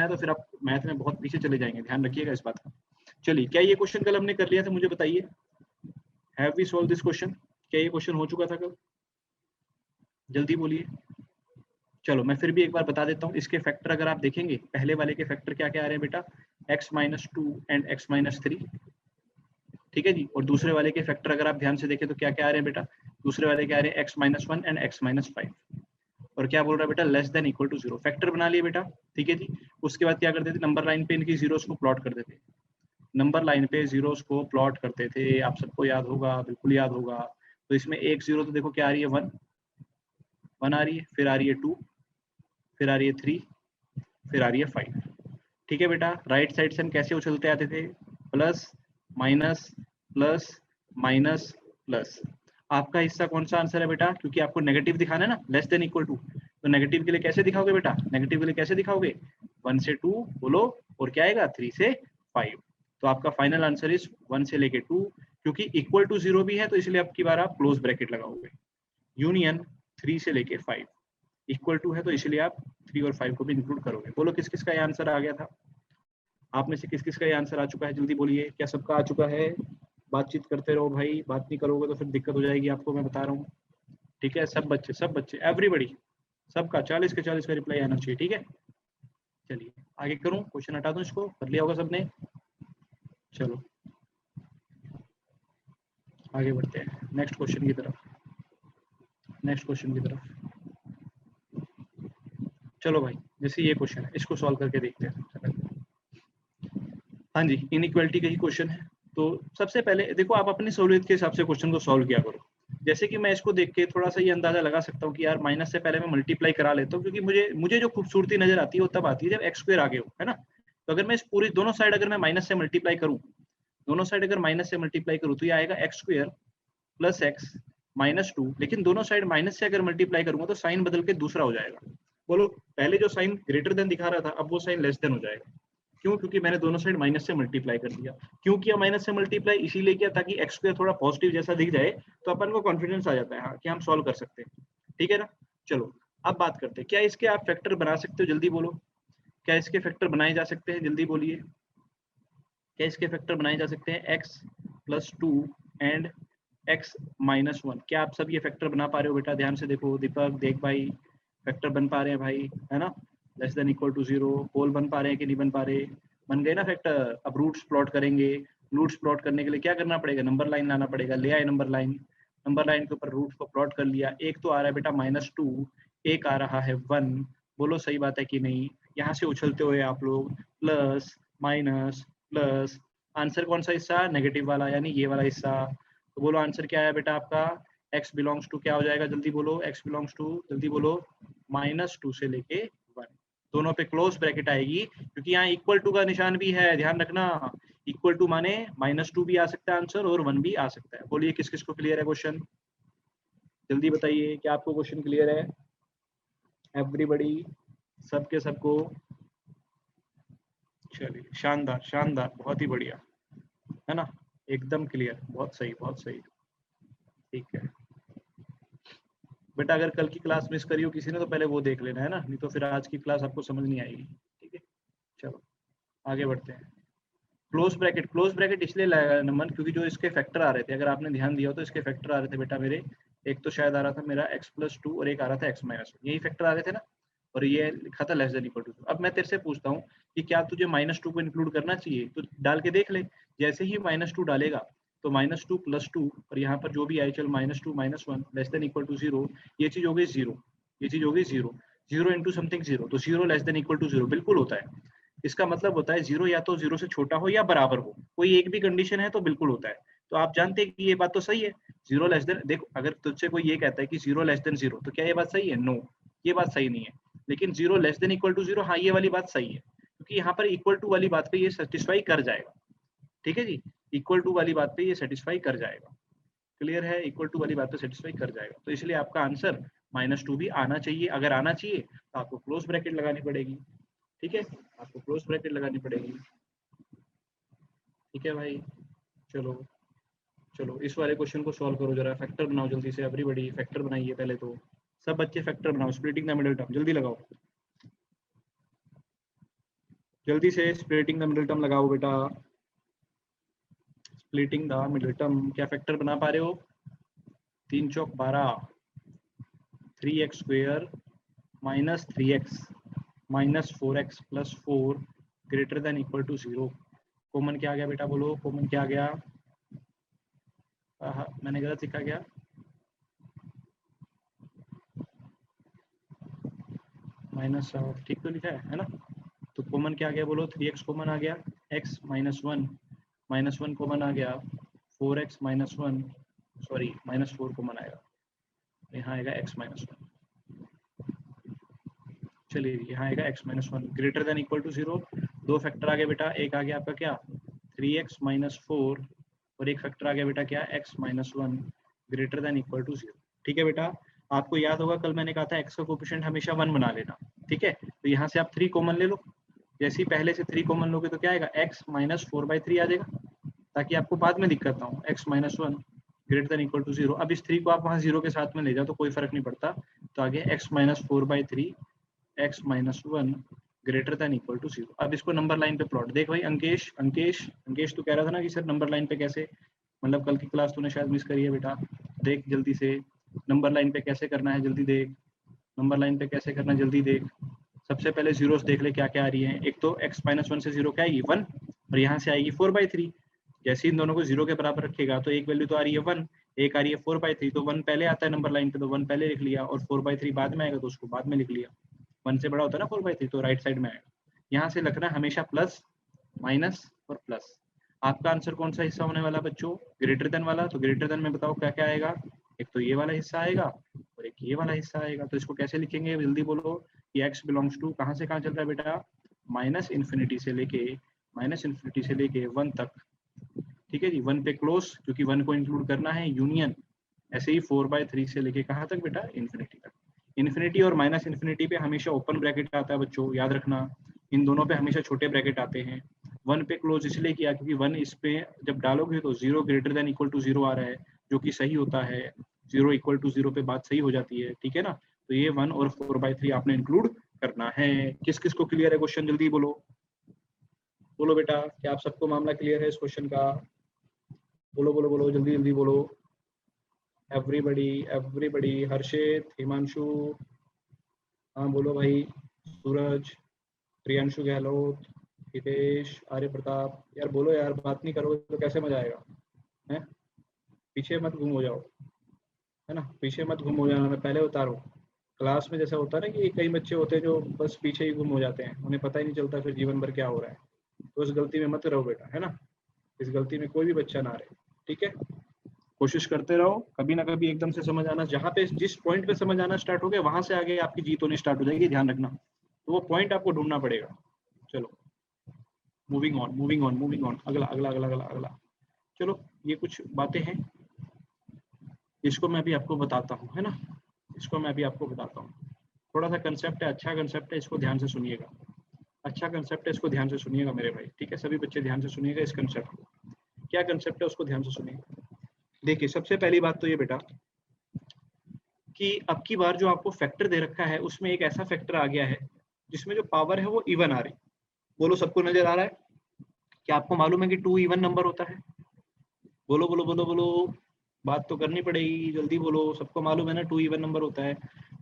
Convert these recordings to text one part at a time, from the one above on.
आया तो फिर आप मैथ में बहुत पीछे चले जाएंगे, ध्यान रखिएगा इस बात का। चलिए, क्या ये क्वेश्चन कल हमने कर लिया था, मुझे बताइए, have we solve this question? क्या ये क्वेश्चन हो चुका था कल? जल्दी बोलिए। चलो मैं फिर भी एक बार बता देता हूँ। इसके फैक्टर अगर आप देखेंगे, पहले वाले के फैक्टर क्या क्या आ रहे हैं बेटा, x-2 एंड x-3, ठीक है जी। और दूसरे वाले के फैक्टर अगर आप ध्यान से देखें तो क्या क्या आ रहे हैं बेटा, दूसरे वाले क्या आ रहे हैं, x-1 एंड x-5। और क्या बोल रहा है बेटा, less than equal to 0। Factor बना लिए बेटा, ठीक है जी। उसके बाद क्या करते थे, नंबर लाइन पे इनकी जीरोस को प्लॉट करते थे, नंबर लाइन पे जीरोस को प्लॉट करते थे, आप सबको याद होगा, बिल्कुल याद होगा। तो इसमें एक जीरो तो देखो क्या आ रही है, 1 आ रही है, फिर आ रही है 2, फिर आ रही है 3, फिर आ रही है 5, ठीक है बेटा। राइट साइड से हम कैसे उछलते आते थे, plus minus plus minus plus. आपका हिस्सा कौन सा आंसर है बेटा, क्योंकि आपको नेगेटिव दिखाना है ना, लेस देन इक्वल टू, तो नेगेटिव के लिए कैसे दिखाओगे बेटा, नेगेटिव के लिए कैसे दिखाओगे, 1 से 2 बोलो, और क्या आएगा 3 से 5। तो आपका फाइनल आंसर इज 1 से लेके 2, क्योंकि इक्वल टू 0 भी है तो इसलिए अब की बार आप क्लोज ब्रैकेट लगाओगे। यूनियन 3 से लेके 5 इक्वल टू है तो इसलिए आप 3 और 5 को भी इंक्लूड करोगे। बोलो किस किस का ये आंसर आ गया था, आप में से किस किस का ये आंसर आ चुका है, जल्दी बोलिए। क्या सबका आ चुका है? बातचीत करते रहो भाई, बात नहीं करोगे तो फिर दिक्कत हो जाएगी आपको, मैं बता रहा हूँ, ठीक है। सब बच्चे एवरीबडी, सबका 40 के 40 का रिप्लाई आना चाहिए, ठीक है। चलिए आगे करूँ, क्वेश्चन हटा दूँ, इसको कर लिया होगा सबने। चलो आगे बढ़ते हैं नेक्स्ट क्वेश्चन की तरफ, नेक्स्ट क्वेश्चन की तरफ। चलो भाई, जैसे ये क्वेश्चन है इसको सॉल्व करके देखते हैं। हाँ जी, इनइक्वालिटी का ही क्वेश्चन है। तो सबसे पहले देखो, आप अपनी सहूलियत के हिसाब से क्वेश्चन को सॉल्व किया करो। जैसे कि मैं इसको देख के थोड़ा सा ये अंदाजा लगा सकता हूँ कि यार माइनस से पहले मैं मल्टीप्लाई करा लेता हूँ, क्योंकि मुझे जो खूबसूरती नजर आती है वो तब आती है जब एक्स स्क्वायर आगे हो, है ना। तो अगर मैं इस पूरी दोनों साइड अगर मैं माइनस से मल्टीप्लाई करूँ, दोनों साइड अगर माइनस से मल्टीप्लाई करूँ तो ये आएगा x square plus x minus 2, लेकिन दोनों साइड माइनस से अगर मल्टीप्लाई करूंगा तो साइन बदल के दूसरा हो जाएगा। बोलो, पहले जो साइन ग्रेटर देन दिखा रहा था अब वो साइन लेस देन हो जाएगा। क्यों? क्योंकि मैंने दोनों साइड माइनस से मल्टीप्लाई कर दिया। क्यों किया माइनस से मल्टीप्लाई? इसीलिए किया ताकि एक्स स्क्वायर थोड़ा पॉजिटिव जैसा दिख जाए, तो अपन को कॉन्फिडेंस आ जाता है हाँ कि हम सॉल्व कर सकते हैं, ठीक है ना। चलो अब बात करते हैं, क्या इसके आप फैक्टर बना सकते हो, जल्दी बोलो। क्या इसके फैक्टर बनाए जा सकते हैं, जल्दी बोलिए। क्या इसके फैक्टर बनाए जा सकते हैं, x+2 एंड x-1? क्या आप सब ये फैक्टर बना पा रहे हो बेटा? ध्यान से देखो, दीपक देख भाई, फैक्टर बन पा रहे हैं भाई, है ना। लेस देन इक्वल टू 0 होल बन पा रहे हैं कि नहीं बन पा रहे? बन गए ना फैक्टर। अब रूट्स प्लॉट करेंगे, रूट्स प्लॉट करने के लिए क्या करना पड़ेगा, नंबर लाइन लाना पड़ेगा। ले आए नंबर लाइन, नंबर लाइन के ऊपर रूट्स को प्लॉट कर लिया। एक तो आ रहा है बेटा -2, एक आ रहा है 1। बोलो सही बात है कि नहीं? यहाँ से उछलते हुए आप लोग प्लस माइनस प्लस, आंसर कौन सा हिस्सा, नेगेटिव वाला, यानी ये वाला हिस्सा। तो बोलो आंसर क्या है बेटा आपका, x बिलोंग्स टू क्या हो जाएगा, जल्दी बोलो, x बिलोंग्स टू, जल्दी बोलो, -2 से लेके 1। दोनों पे क्लोज ब्रैकेट आएगी, क्योंकि यहाँ इक्वल टू का निशान भी है, ध्यान रखना। इक्वल टू माने -2 भी आ सकता है आंसर और 1 भी आ सकता है। बोलिए किस किस को क्लियर है क्वेश्चन, जल्दी बताइए। क्या आपको क्वेश्चन क्लियर है? एवरीबडी, सबके सबको? चलिए शानदार शानदार, बहुत ही बढ़िया, है ना, एकदम क्लियर, बहुत सही बहुत सही, ठीक है बेटा। अगर कल की क्लास मिस करी हो किसी ने तो पहले वो देख लेना, है ना, नहीं तो फिर आज की क्लास आपको समझ नहीं आएगी, ठीक है। चलो आगे बढ़ते हैं। क्लोज ब्रैकेट इसलिए लगाया नमन, क्योंकि जो इसके फैक्टर आ रहे थे, अगर आपने ध्यान दिया हो तो इसके फैक्टर आ रहे थे बेटा मेरे, एक तो शायद आ रहा था मेरा x+2 और एक आ रहा था x-1, यही फैक्टर आ रहे थे ना। और ये लिखा था लेस देन इक्वल टू। अब मैं तेरे से पूछता हूँ कि क्या तुझे -2 को इंक्लूड करना चाहिए, तो डाल के देख ले। जैसे ही -2 डालेगा तो -2 + 2, और यहाँ पर जो भी आए चल -2 -1 लेस देन इक्वल टू 0, ये चीज हो गई 0, ये चीज हो गई 0, 0 इंटू समथिंग 0, तो 0 लेस देन इक्वल टू 0 बिल्कुल होता है। इसका मतलब होता है 0 या तो 0 से छोटा हो या बराबर हो, कोई एक भी कंडीशन है तो बिल्कुल होता है। तो आप जानते हैं कि ये बात तो सही है। 0 लेस देन, देखो अगर तुझसे कोई ये कहता है कि 0 लेस देन 0, तो क्या ये बात सही है? नो, ये बात सही नहीं है। लेकिन 0 लेस देन इक्वल टू 0, हाँ ये वाली बात सही है, क्योंकि यहाँ पर इक्वल टू वाली बात पे ये सेटिस्फाई कर जाएगा, ठीक है जी। इक्वल टू वाली बात पे ये सेटिस्फाई कर जाएगा, क्लियर है, इक्वल टू वाली बात पे सेटिस्फाई कर जाएगा। तो इसलिए आपका आंसर -2 भी आना चाहिए। अगर आना चाहिए तो आपको क्लोज ब्रैकेट लगानी पड़ेगी, ठीक है, आपको क्लोज ब्रैकेट लगानी पड़ेगी, ठीक है भाई। चलो चलो इस वाले क्वेश्चन को सॉल्व करो जरा, फैक्टर बनाओ जल्दी से, एवरीबॉडी फैक्टर बनाइए पहले तो, सब बच्चे फैक्टर बनाओ, स्प्लिटिंग द मिडिल टर्म जल्दी लगाओ। जल्दी से स्प्लिटिंग द मिडिल टर्म लगाओ बेटा, स्प्लिटिंग द मिडिल टर्म। क्या फैक्टर बना पा रहे हो? 3 चौक 12, 3x square minus 3x minus 4x plus 4 greater than equal to 0। Common क्या आ गया बेटा, बोलो कॉमन क्या आ गया? मैंने गलत लिखा क्या? माइनस, ठीक तो लिखा है ना? तो कॉमन क्या आ गया बोलो? 3x कॉमन आ गया, x माइनस वन कॉमन आ गया, 4x minus one, sorry minus 4 common आएगा, यहाँ आएगा x माइनस वन। चलिए यहाँ आएगा x minus one greater than equal to 0। दो फैक्टर आ गया बेटा, एक आ गया आपका क्या 3x माइनस 4 और एक फैक्टर आ गया बेटा क्या x minus one greater than equal to 0। ठीक है बेटा, आपको याद होगा कल मैंने कहा था x का कोएफिशिएंट हमेशा 1 बना लेना। ठीक है, तो यहाँ से आप 3 कॉमन ले लो, जैसे ही पहले से 3 कॉमन लोगे तो क्या आएगा x माइनस 4/3 आ जाएगा, ताकि आपको बाद में दिक्कत ना हो। x minus one greater than equal to 0। अब इस 3 को आप वहाँ 0 के साथ में ले जाओ तो कोई फर्क नहीं पड़ता, तो आगे x minus 4/3 x minus one greater than equal to 0। अब इसको नंबर लाइन पे प्लॉट देख भाई। अंकेश अंकेश अंकेश तू कह रहा था ना कि सर नंबर लाइन पे कैसे, मतलब कल की क्लास तूने शायद मिस करी है बेटा, देख जल्दी से नंबर लाइन पे कैसे करना है, जल्दी देख नंबर लाइन पे कैसे करना है, जल्दी देख। सबसे पहले जीरोस देख ले क्या क्या आ रही है। एक तो x माइनस वन से 0 क्या आएगी 1 और यहाँ से आएगी 4/3। जैसे इन दोनों को 0 के बराबर रखेगा तो एक वैल्यू तो आ रही है 1, एक आ रही है 4/3, तो 1 पहले आता है नंबर लाइन पे तो 1 पहले लिख लिया, और 4/3 बाद में आएगा तो उसको बाद में लिख लिया। 1 से बड़ा होता है ना 4/3, तो राइट साइड में आएगा। यहाँ से लिखना हमेशा प्लस माइनस और प्लस। आपका आंसर कौन सा हिस्सा होने वाला बच्चों? ग्रेटर देन वाला। तो ग्रेटर देन में बताओ क्या क्या आएगा? एक तो ये वाला हिस्सा आएगा और एक ये वाला हिस्सा आएगा। तो इसको कैसे लिखेंगे जल्दी बोलो कि x बिलोंग्स टू कहाँ से कहाँ चल रहा है बेटा? माइनस इन्फिनिटी से लेके 1 तक। ठीक है जी, 1 पे क्लोज, क्योंकि 1 को इंक्लूड करना है, यूनियन। ऐसे ही 4/3 से लेके कहाँ तक बेटा? इन्फिनिटी तक। इन्फिनिटी और माइनस इन्फिनिटी पे हमेशा ओपन ब्रैकेट आता है बच्चों, याद रखना। इन दोनों पे हमेशा छोटे ब्रैकेट आते हैं। 1 पे क्लोज इसलिए किया क्योंकि 1 इस पे जब डालोगे तो 0 ग्रेटर देन इक्वल टू 0 आ रहा है, जो कि सही होता है। 0 इक्वल टू 0 पे बात सही हो जाती है, ठीक है ना? तो ये 1 और 4/3 आपने इंक्लूड करना है। किस किस को क्लियर है क्वेश्चन? जल्दी बोलो, बोलो बेटा, क्या आप सबको मामला क्लियर है इस क्वेश्चन का? बोलो बोलो बोलो, जल्दी जल्दी बोलो। एवरीबडी एवरीबडी, हर्षित, हिमांशु, हाँ बोलो भाई, सूरज, प्रियांशु गहलोत, हितेश, आर्य प्रताप। यार बोलो यार, बात नहीं करोगे तो कैसे मजा आएगा? हैं? पीछे मत घूम हो जाओ, है ना? पीछे मत घूम हो जाना, मैं पहले बता रहा हूँ। क्लास में जैसा होता है ना कि कई बच्चे होते हैं जो बस पीछे ही गुम हो जाते हैं, उन्हें पता ही नहीं चलता फिर जीवन भर क्या हो रहा है। तो उस गलती में मत रहो बेटा, है ना? इस गलती में कोई भी बच्चा ना रहे, ठीक है? कोशिश करते रहो, कभी ना कभी एकदम से समझ आना। जहाँ पे जिस पॉइंट पे समझ आना स्टार्ट हो गया वहां से आगे आपकी जीत होनी स्टार्ट हो जाएगी, ध्यान रखना। तो वो पॉइंट आपको ढूंढना पड़ेगा। चलो moving on moving on moving on, अगला अगला अगला अगला अगला। चलो ये कुछ बातें हैं, इसको मैं भी आपको बताता हूँ, है ना? इसको मैं भी आपको बताता हूँ। थोड़ा सा कंसेप्ट है, अच्छा कंसेप्ट है, इसको ध्यान से सुनिएगा। अच्छा कंसेप्ट है, इसको ध्यान से सुनिएगा मेरे भाई, ठीक है? सभी बच्चे ध्यान से सुनिएगा इस कंसेप्ट को। क्या कंसेप्ट है उसको ध्यान से सुनिएगा। देखिए सबसे पहली बात तो ये बेटा कि अब की बार जो आपको फैक्टर दे रखा है उसमें एक ऐसा फैक्टर आ गया है जिसमें जो पावर है वो इवन आ रही। बोलो, सबको नजर आ रहा है? क्या आपको मालूम है कि 2 इवन नंबर होता है? बोलो बोलो बोलो बोलो, बात तो करनी पड़ेगी, जल्दी बोलो। सबको मालूम है ना 2 इवन नंबर होता है?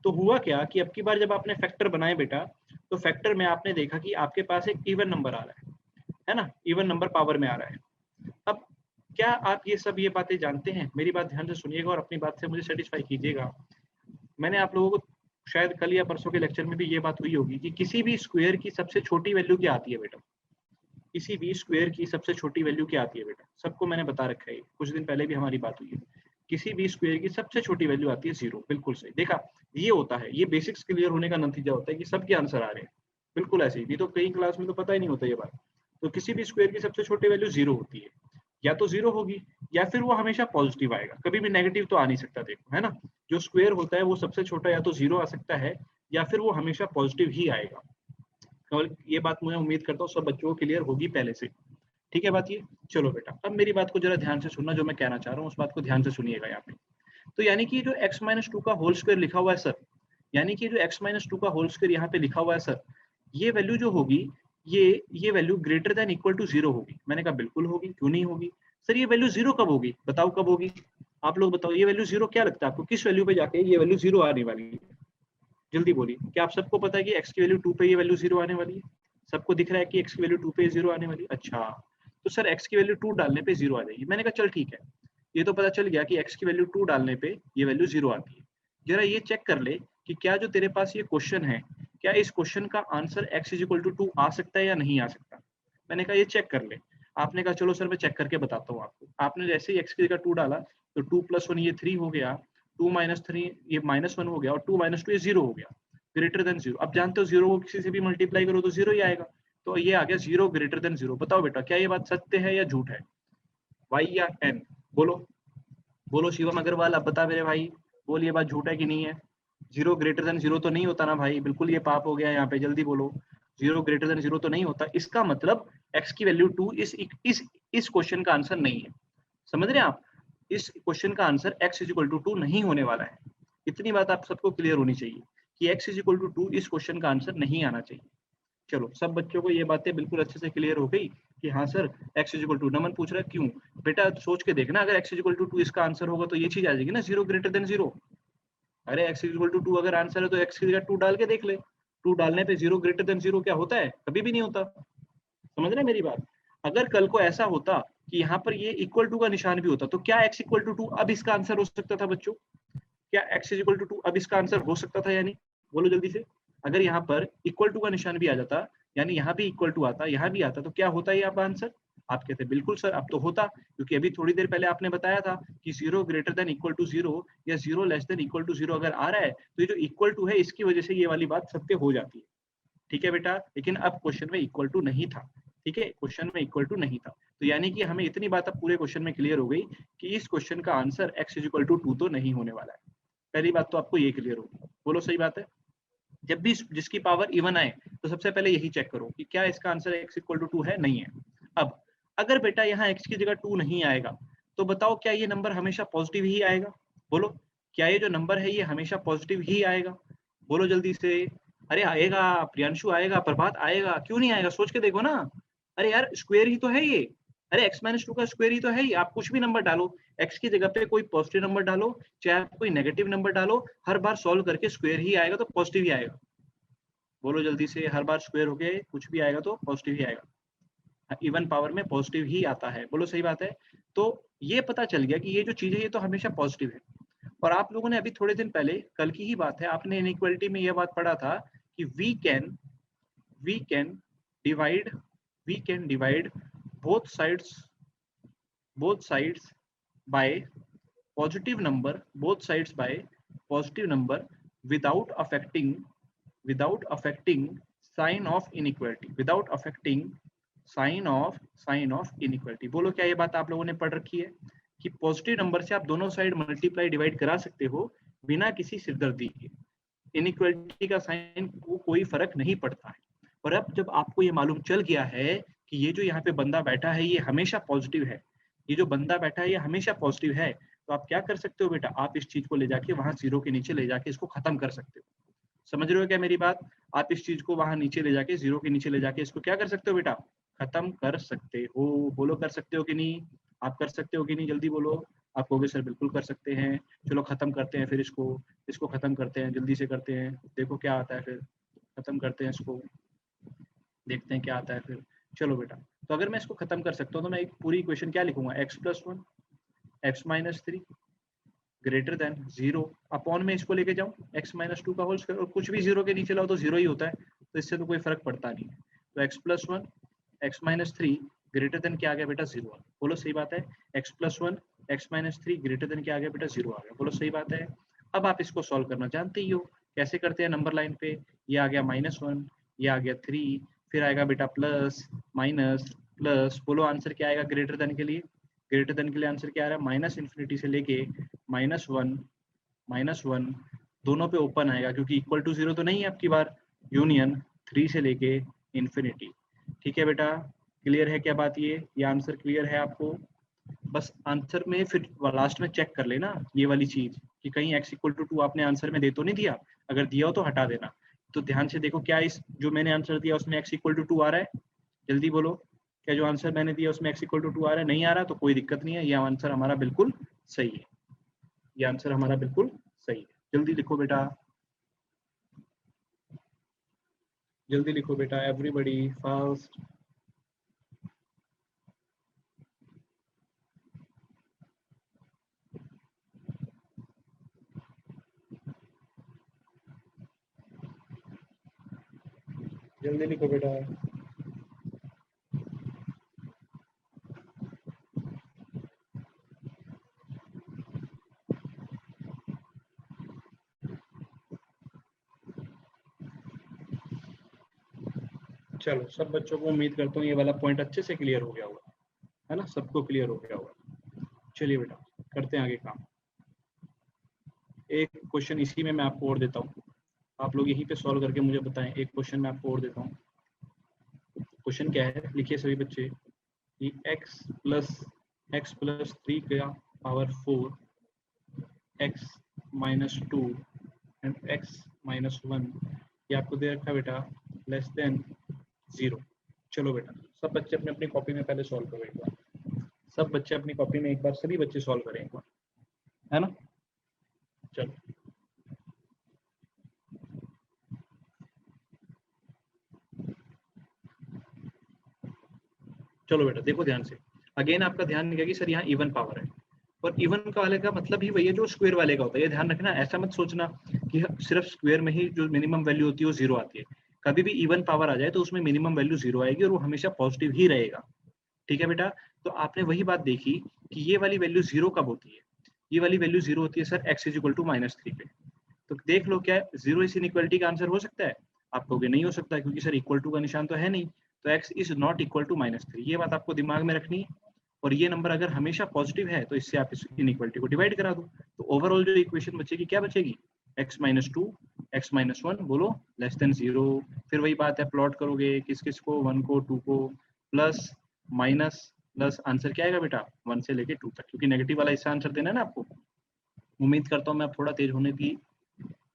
तो हुआ क्या कि अब की बार जब आपने फैक्टर बनाए बेटा, तो फैक्टर में आपने देखा कि आपके पास एक इवन नंबर आ रहा है ना? इवन नंबर पावर में आ रहा है। अब क्या आप ये बातें जानते हैं? मेरी बात ध्यान से सुनिएगा और अपनी बात से मुझे सेटिस्फाई कीजिएगा। मैंने आप लोगों को शायद कल या परसों के लेक्चर में भी ये बात हुई होगी कि किसी भी स्क्वायर की सबसे छोटी वैल्यू क्या आती है बेटा? किसी भी स्क्वायर की सबसे छोटी वैल्यू क्या आती है बेटा? सबको मैंने बता रखा है, कुछ दिन पहले भी हमारी बात हुई है। किसी भी स्क्वायर की सबसे छोटी वैल्यू आती है 0। बिल्कुल सही। देखा, ये होता है, ये बेसिक्स क्लियर होने का नतीजा होता है कि सबके आंसर आ रहे हैं। बिल्कुल ऐसे ही, तो कई क्लास में तो पता ही नहीं होता ये बात। तो किसी भी स्क्वायर की सबसे छोटी वैल्यू 0 होती है, या तो 0 होगी या फिर वो हमेशा पॉजिटिव आएगा, कभी भी नेगेटिव तो आ नहीं सकता। देखो, है ना? जो स्क्वायर होता है वो सबसे छोटा या तो 0 आ सकता है या फिर वो हमेशा पॉजिटिव ही आएगा। और ये बात मुझे उम्मीद करता हूँ सब बच्चों को क्लियर होगी पहले से। ठीक है बात ये? चलो बेटा, अब मेरी बात को जरा ध्यान से सुनना, जो मैं कहना चाह रहा हूँ उस बात को ध्यान से सुनिएगा यहाँ पे। तो यानी कि जो x-2 का होल स्क्वायर लिखा हुआ है सर, यानी कि जो x-2 का होल स्क्वायर यहाँ पे लिखा हुआ है सर, ये वैल्यू जो होगी ये value greater than equal to 0 होगी। मैंने कहा बिल्कुल होगी, क्यों नहीं होगी सर, ये वैल्यू 0 कब होगी, बताओ कब होगी, आप लोग बताओ ये वैल्यू 0 क्या लगता है आपको, किस वैल्यू पे जाके ये वैल्यू 0 आने वाली है, जल्दी बोलिए। क्या आप सबको पता है कि x की वैल्यू 2 पे ये वैल्यू 0 आने वाली है, सबको दिख रहा है कि x की वैल्यू 2 पे 0 आने वाली है। अच्छा तो सर x की वैल्यू 2 डालने पे 0 आ जाएगी। मैंने कहा चल ठीक है, ये तो पता चल गया कि x की वैल्यू 2 डालने पे ये वैल्यू 0 आती है। जरा ये चेक कर ले कि क्या जो तेरे पास ये क्वेश्चन है, क्या इस क्वेश्चन का answer x is equal to 2 आ सकता है या नहीं आ सकता। मैंने कहा ये चेक कर ले। आपने कहा चलो सर मैं चेक करके बताता हूँ आपको। आपने जैसे ही x की जगह 2 डाला तो 2 + 1 ये 3 हो गया, 2 - 3 ये -1 हो गया, और 2 - 2 ये 0 हो गया, ग्रेटर देन 0। अब जानते हो 0 को किसी से भी मल्टीप्लाई करो तो 0 ही आएगा, तो ये आ गया 0 ग्रेटर देन 0। बताओ बेटा क्या ये बात सत्य है या झूठ है, y या n, बोलो बोलो शिवम अग्रवाल, अब बता मेरे भाई, बोल ये बात झूठ है कि नहीं है। 0 ग्रेटर देन 0 तो नहीं होता ना भाई, बिल्कुल ये पाप हो गया यहाँ पे, जल्दी बोलो। 0 ग्रेटर देन 0 तो नहीं होता, इसका मतलब x की वैल्यू 2 इस क्वेश्चन का आंसर नहीं है। समझ रहे हैं आप, इस क्वेश्चन का answer x is equal to 2 नहीं होने वाला है। इतनी बात आप सबको क्लियर होनी चाहिए कि x इज इक्वल टू 2 इस क्वेश्चन का आंसर नहीं आना चाहिए। चलो सब बच्चों को ये बातें बिल्कुल अच्छे से क्लियर हो गई कि हाँ sir x is equal to, Naman पूछ रहा है क्यों, बेटा सोच के देखना, अगर x इज इक्वल टू 2 इसका आंसर होगा तो ये चीज आ जाएगी ना 0 ग्रेटर देन 0। अरे x इज इक्वल टू 2 अगर आंसर है तो x की जगह 2 डाल के देख ले, 2 डालने पे 0 ग्रेटर देन 0 क्या होता है, कभी भी नहीं होता। समझ रहे हैं मेरी बात। अगर कल को ऐसा होता कि यहाँ पर ये इक्वल टू का निशान भी होता तो क्या x इक्वल टू 2 अब इसका आंसर हो सकता था बच्चों, क्या x इज इक्वल टू 2 अब इसका आंसर हो सकता था या नहीं, बोलो जल्दी से। अगर यहाँ पर इक्वल टू का निशान भी आ जाता, यानी यहाँ भी इक्वल टू आता, यहाँ भी आता, तो क्या होता है यहाँ आंसर। आप कहते बिल्कुल सर अब तो होता, क्योंकि अभी थोड़ी देर पहले आपने बताया था कि 0 ग्रेटर देन इक्वल टू 0 या 0 लेस देन इक्वल टू 0 अगर आ रहा है तो ये जो इक्वल टू है इसकी वजह से ये वाली बात सत्य हो जाती है। ठीक है बेटा, लेकिन अब क्वेश्चन में इक्वल टू नहीं था। ठीक है, क्वेश्चन में इक्वल टू नहीं था, तो यानी कि हमें इतनी बात अब पूरे क्वेश्चन में क्लियर हो गई कि इस क्वेश्चन का answer x is equal to 2 तो नहीं होने वाला है। पहली बात तो आपको ये क्लियर होगी, बोलो सही बात है। जब भी जिसकी पावर इवन आए तो सबसे पहले यही चेक करो कि क्या इसका आंसर x इक्वल टू 2 है, नहीं है। अब अगर बेटा यहाँ x की जगह 2 नहीं आएगा तो बताओ क्या ये नंबर हमेशा पॉजिटिव ही आएगा, बोलो क्या ये जो नंबर है ये हमेशा पॉजिटिव ही आएगा, बोलो जल्दी से। अरे आएगा प्रियांशु, आएगा प्रभात, आएगा, क्यों नहीं आएगा, सोच के देखो ना। अरे यार स्क्वायर ही तो है ये, अरे x - 2 का स्क्वायर ही तो है ही। आप कुछ भी नंबर डालो, x की जगह पे कोई पॉजिटिव नंबर डालो चाहे आप कोई नेगेटिव नंबर डालो, हर बार सॉल्व करके स्क्वायर ही आएगा, तो पॉजिटिव ही आएगा। बोलो जल्दी से, हर बार स्क्वायर हो गए कुछ भी आएगा तो पॉजिटिव ही आएगा, इवन पावर में पॉजिटिव ही आता है, बोलो सही बात है। तो ये पता चल गया कि ये जो चीज है ये तो हमेशा पॉजिटिव है। और आप लोगों ने अभी थोड़े दिन पहले, कल की ही बात है, आपने इनइक्वालिटी में ये बात पढ़ा था कि we can divide both sides by positive number, both sides by positive number without affecting sign of inequality, without affecting sign of inequality। बोलो क्या ये बात आप लोगों ने पढ़ रखी है कि पॉजिटिव नंबर से आप दोनों साइड मल्टीप्लाई डिवाइड करा सकते हो बिना किसी सिरदर्दी के, इनइक्वालिटी का साइन को कोई फर्क नहीं पड़ता है। और अब जब आपको ये मालूम चल गया है कि ये जो यहाँ पे बंदा बैठा है ये हमेशा पॉजिटिव है, ये जो बंदा बैठा है ये हमेशा पॉजिटिव है, तो आप क्या कर सकते हो बेटा, आप इस चीज को ले जाके वहां 0 के नीचे ले जाके इसको खत्म कर सकते हो। समझ रहे हो क्या मेरी बात, आप इस चीज को वहां नीचे ले जाके 0 के नीचे ले जाके इसको क्या कर सकते हो बेटा, खत्म कर सकते हो। बोलो कर सकते हो कि नहीं, आप कर सकते हो कि नहीं, जल्दी बोलो। आप कहोगे सर बिल्कुल कर सकते हैं, चलो खत्म करते हैं फिर इसको खत्म करते हैं, जल्दी से करते हैं, देखो क्या आता है, फिर खत्म करते हैं इसको, देखते हैं क्या आता है फिर। चलो बेटा, तो अगर मैं इसको खत्म कर सकता हूँ तो मैं एक पूरी इक्वेशन क्या लिखूंगा, x + 1 x - 3 greater than 0 upon में इसको लेके जाऊं x - 2 का होल स्क्वायर, और कुछ भी 0 के नीचे लाओ तो 0 ही होता है, तो इससे तो कोई फर्क पड़ता नहीं है। तो x + 1 x - 3 ग्रेटर देन क्या आ गया बेटा, 0 आ गया, बोलो सही बात है। x + 1 x - 3 ग्रेटर देन क्या आ गया बेटा, 0 आ गया, बोलो सही बात है। अब आप इसको सॉल्व करना जानते ही हो, कैसे करते हैं, नंबर लाइन पे ये आ गया -1, ये आ गया 3, फिर आएगा बेटा प्लस माइनस प्लस, बोलो आंसर क्या आएगा ग्रेटर देन के लिए, ग्रेटर देन के लिए आंसर क्या आ रहा है, -∞ से लेके -1 दोनों पे ओपन आएगा, क्योंकि इक्वल टू 0 तो नहीं है आपकी बार, यूनियन 3 से लेके इन्फिनिटी। ठीक है बेटा, क्लियर है क्या बात, ये आंसर क्लियर है आपको। बस आंसर में फिर लास्ट में चेक कर लेना ये वाली चीज कि कहीं x = 2 आपने आंसर में दे तो नहीं दिया, अगर दिया हो तो हटा देना, तो ध्यान से देखो, क्या इस जो मैंने आंसर दिया उसमें x इक्वल टू 2 आ रहा है? जल्दी बोलो, क्या जो आंसर मैंने दिया उसमें x इक्वल टू 2 आ रहा है? नहीं आ रहा तो कोई दिक्कत नहीं है, ये आंसर हमारा बिल्कुल सही है, ये आंसर हमारा बिल्कुल सही है। जल्दी लिखो बेटा, जल्दी लिखो बेटा, एवरीबॉडी फास्ट। जल्दी लिखो बेटा। चलो, सब बच्चों को उम्मीद करता हूँ ये वाला पॉइंट अच्छे से क्लियर हो गया होगा, है ना, सबको क्लियर हो गया होगा। चलिए बेटा, करते हैं आगे काम। एक क्वेश्चन इसी में मैं आपको और देता हूँ, आप लोग यहीं पे सॉल्व करके मुझे बताएं। एक क्वेश्चन मैं आपको और देता हूँ। क्वेश्चन क्या है, लिखिए सभी बच्चे कि x प्लस 3 का power 4, x minus 2 and x minus 1, ये आपको दे रखा है बेटा लेस देन 0। चलो बेटा, सब बच्चे अपने अपनी कॉपी में पहले सॉल्व करो एक बार, सब बच्चे अपनी कॉपी में एक बार, सभी बच्चे सॉल्व करें एक बार, है ना। चलो चलो बेटा, देखो ध्यान से। अगेन आपका ध्यान रखिए कि सर यहाँ इवन पावर है, और इवन का वाले का मतलब ही वही है जो स्क्वायर वाले का होता है। ये ध्यान रखना, ऐसा मत सोचना कि सिर्फ स्क्वायर में ही जो मिनिमम वैल्यू होती है वो 0 आती है। कभी भी इवन पावर आ जाए तो उसमें मिनिमम वैल्यू 0 आएगी और वो हमेशा पॉजिटिव ही रहेगा। ठीक है बेटा, तो आपने वही बात देखी कि ये वाली वैल्यू 0 कब होती है? ये वाली वैल्यू 0 होती है sir x is equal to -3 पे। तो देख लो, क्या 0 इस इनइक्वालिटी का आंसर हो सकता है? आप कहोगे नहीं हो सकता, क्योंकि सर इक्वल टू का निशान तो है नहीं, तो x is not equal to -3। ये बात आपको दिमाग में रखनी है। और ये नंबर अगर हमेशा पॉजिटिव है तो इससे आप इस इनइक्वालिटी को डिवाइड करा दो, तो ओवरऑल जो इक्वेशन बचेगी क्या बचेगी? x माइनस 2 x माइनस 1 बोलो लेस देन 0। फिर वही बात है, प्लॉट करोगे किस किस को, 1 को 2 को, प्लस माइनस प्लस, आंसर क्या आएगा बेटा 1 से लेके 2 तक, क्योंकि नेगेटिव वाला इससे आंसर देना है ना आपको। उम्मीद करता हूँ मैं थोड़ा तेज होने की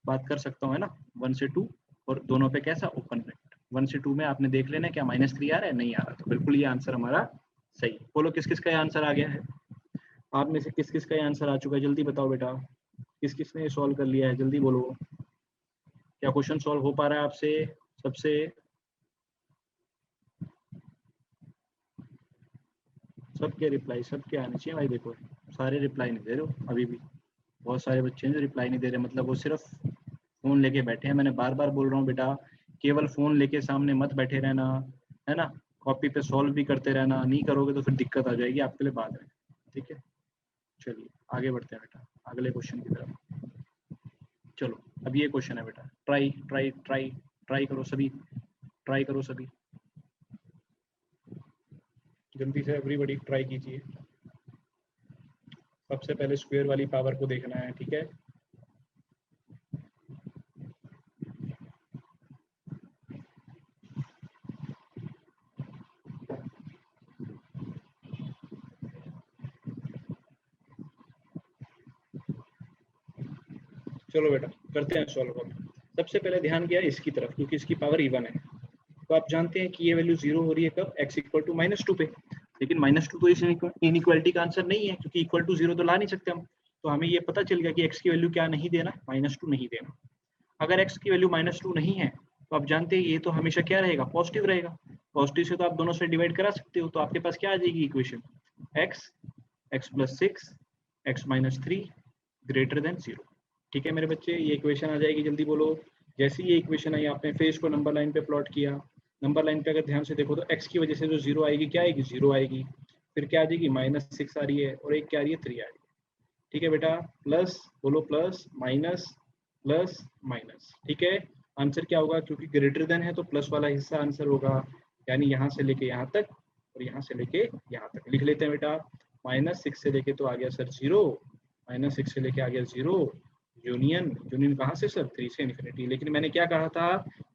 बात कर सकता हूँ, है ना। 1 से 2 और दोनों पे कैसा ओपन ब्रैकेट। 1 से 2 में आपने देख लेना क्या -3 आ रहा है? नहीं आ रहा, तो बिल्कुल ये आंसर हमारा सही है। बोलो किस किस का ये आंसर आ गया है? आप में से किस किस का ये आंसर आ चुका है? जल्दी बताओ बेटा, किस किस ने सॉल्व कर लिया है? जल्दी बोलो, क्या क्वेश्चन सॉल्व हो पा रहा है आपसे सबसे? सबके रिप्लाई, सबके आने चाहिए भाई। देखो सारे रिप्लाई नहीं दे रहे हो अभी भी, बहुत सारे बच्चे हैं जो रिप्लाई नहीं दे रहे, मतलब वो सिर्फ फोन लेके बैठे हैं। मैंने बार बार बोल रहा हूँ बेटा, केवल फोन लेके सामने मत बैठे रहना, है ना। कॉपी पे सॉल्व भी करते रहना, नहीं करोगे तो फिर दिक्कत आ जाएगी आपके लिए बाद में। ठीक है, चलिए आगे बढ़ते हैं बेटा अगले क्वेश्चन की तरफ। चलो, अब ये क्वेश्चन है बेटा, ट्राई ट्राई ट्राई ट्राई करो सभी, ट्राई करो सभी, जल्दी से एवरीबॉडी ट्राई कीजिए। सबसे पहले स्क्वायर वाली पावर को देखना है, ठीक है। चलो बेटा करते हैं सॉल्व। सबसे पहले ध्यान किया इसकी तरफ, क्योंकि इसकी पावर इवन है। तो आप जानते हैं कि ये वैल्यू 0 हो रही है कब? x इक्वल टू -2 पे। लेकिन -2 तो इस इनइक्वालिटी का आंसर नहीं है, क्योंकि इक्वल टू 0 तो ला नहीं सकते हम। तो हमें ये पता चल गया कि x की वैल्यू क्या नहीं देना, -2 नहीं देना। अगर x की वैल्यू -2 नहीं है तो आप जानते हैं ये तो हमेशा क्या रहेगा? पॉजिटिव रहेगा। पॉजिटिव से तो आप दोनों से डिवाइड करा सकते हो, तो आपके पास क्या आ जाएगी equation? x plus 6 x minus 3 greater than 0। ठीक है मेरे बच्चे, ये इक्वेशन आ जाएगी। जल्दी बोलो, जैसे ये इक्वेशन आई आपने फेस को नंबर लाइन पे प्लॉट किया, नंबर लाइन पे अगर ध्यान से देखो तो x की वजह से जो 0 आएगी क्या आएगी? 0 आएगी। फिर क्या आ जाएगी? -6 आ रही है, और एक क्या आ रही है? 3 आ रही है। ठीक है बेटा, प्लस बोलो, प्लस माइनस प्लस माइनस। ठीक है, आंसर क्या होगा? क्योंकि ग्रेटर देन है तो प्लस वाला हिस्सा आंसर होगा, यानी यहाँ से लेके यहाँ तक और यहाँ से लेके यहाँ तक। लिख लेते हैं बेटा, -6 से लेके तो आ गया सर 0, -6 से लेके आ गया 0, यूनियन, यूनियन कहाँ से सर? 3 से इन्फिनिटी। लेकिन मैंने क्या कहा था,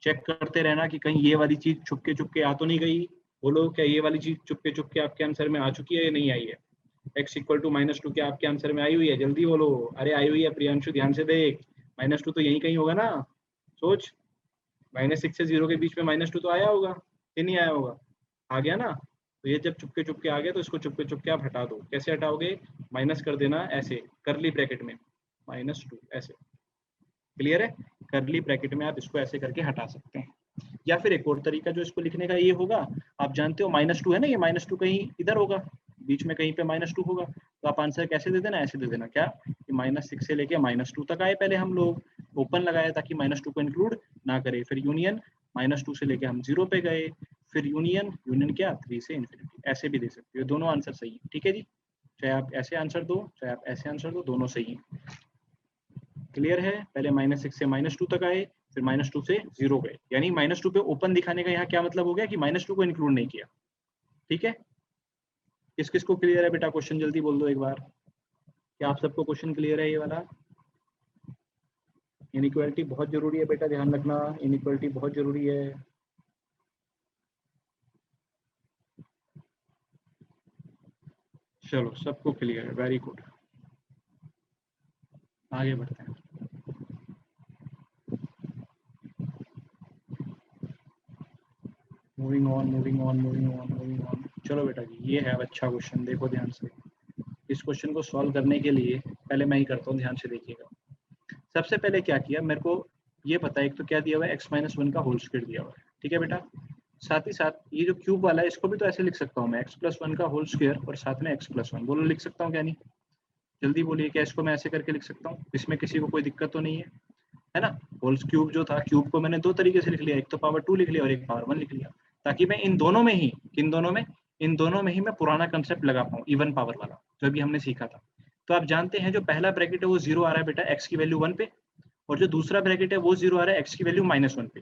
चेक करते रहना कि कहीं ये वाली चीज चुपके चुपके आ तो नहीं गई। बोलो, क्या ये वाली चीज चुपके चुपके आपके आंसर में आ चुकी है या नहीं आई है? x इक्वल टू -2 क्या आपके आंसर में आई हुई है? जल्दी बोलो। अरे आई हुई है प्रियांशु, ध्यान से देख, -2 तो यहीं कहीं होगा ना, सोच। -6 से 0 के बीच में -2 तो आया होगा कि नहीं आया होगा? आ गया ना। तो ये जब चुपके चुपके आ गया तो इसको चुपके चुपके आप हटा दो। कैसे हटाओगे? माइनस कर देना ऐसे करली ब्रैकेट में -2 ऐसे। क्लियर है? करली ब्रैकेट में आप इसको ऐसे करके हटा सकते हैं। या फिर एक और तरीका जो इसको लिखने का ये होगा, आप जानते हो -2 है ना, ये -2 कहीं इधर होगा, बीच में कहीं पे -2 होगा, तो आप आंसर कैसे दे देना, ऐसे दे देना क्या कि -6 से लेके -2 तक आए, पहले हम लोग ओपन लगाया ताकि -2 को इंक्लूड ना करे, फिर यूनियन -2 से लेके हम 0 पे गए, फिर यूनियन क्या 3 से इन्फिनिटी, ऐसे भी दे सकते हो। दोनों आंसर सही है, ठीक है जी। चाहे आप ऐसे आंसर दो चाहे आप ऐसे आंसर दो, दोनों सही है। क्लियर है? पहले -6 से -2 तक आए, फिर -2 से 0 गए, यानी -2 पे ओपन दिखाने का यहाँ क्या मतलब हो गया कि -2 को इंक्लूड नहीं किया। ठीक है, किस किस को क्लियर है बेटा? क्वेश्चन जल्दी बोल दो एक बार। क्या आप सबको क्वेश्चन क्लियर है ये वाला? इनइक्वालिटी बहुत जरूरी है बेटा, ध्यान रखना, इनइक्वालिटी बहुत जरूरी है। चलो सबको क्लियर है, वेरी गुड, आगे बढ़ते हैं। Moving on. चलो बेटा जी, ये है अच्छा क्वेश्चन, देखो ध्यान से। इस क्वेश्चन को सॉल्व करने के लिए पहले मैं ही करता हूँ, ध्यान से देखिएगा। सबसे पहले क्या किया, मेरे को ये पता है एक तो क्या दिया हुआ है, x-1 का होल स्क्वायर दिया हुआ है, ठीक है बेटा। साथ ही साथ ये जो क्यूब वाला है इसको भी तो ऐसे लिख सकता हूँ मैं, x+1 का होल स्क्वायर और साथ में x+1, बोलो लिख सकता हूँ क्या नहीं? जल्दी बोलिए, क्या इसको मैं ऐसे करके लिख सकता हूँ? इसमें किसी को कोई दिक्कत तो नहीं है ना? होल क्यूब जो था, क्यूब को मैंने दो तरीके से लिख लिया, एक तो पावर 2 लिख लिया और एक पावर 1 लिख लिया, ताकि मैं इन दोनों में ही मैं पुराना कंसेप्ट लगा पाऊँ, इवन पावर वाला जो अभी हमने सीखा था। तो आप जानते हैं जो पहला ब्रैकेट है वो 0 आ रहा है बेटा x की वैल्यू 1 पे, और जो दूसरा ब्रैकेट है वो 0 आ रहा है x की वैल्यू -1 पे।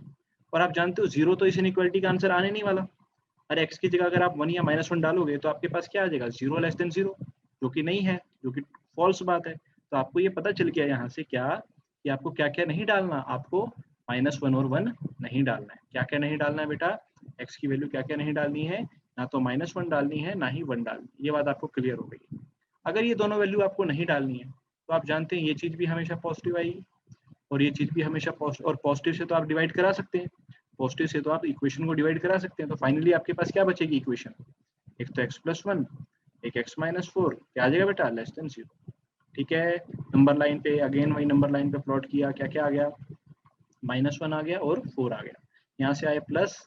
और आप जानते हो 0 तो इस इनइक्वालिटी का आंसर आने नहीं वाला। अरे x की जगह अगर आप 1 या -1 डालोगे तो आपके पास क्या आ जाएगा, 0 लेस देन 0, जो कि नहीं है, जो कि फॉल्स बात है। तो आपको ये पता चल गया यहाँ से क्या कि आपको क्या क्या नहीं डालना, आपको -1 और 1 नहीं डालना है। क्या क्या नहीं डालना है बेटा? x की वैल्यू क्या क्या नहीं डालनी है, ना तो -1 डालनी है ना ही 1 डालनी, ये बात आपको क्लियर हो गई। अगर ये दोनों वैल्यू आपको नहीं डालनी है तो आप जानते हैं ये चीज भी हमेशा पॉजिटिव आएगी और ये चीज भी हमेशा पॉजिटिव, और पॉजिटिव से तो आप डिवाइड करा सकते हैं, पॉजिटिव से तो आप इक्वेशन को डिवाइड करा सकते हैं। तो फाइनली आपके पास क्या बचेगी इक्वेशन, एक तो x+1, एक x-4, क्या आ जाएगा बेटा, लेस देन 0। ठीक है, नंबर लाइन पे अगेन वही नंबर लाइन पे प्लॉट किया, क्या क्या आ गया, -1 आ गया और 4 आ गया, यहाँ से आए प्लस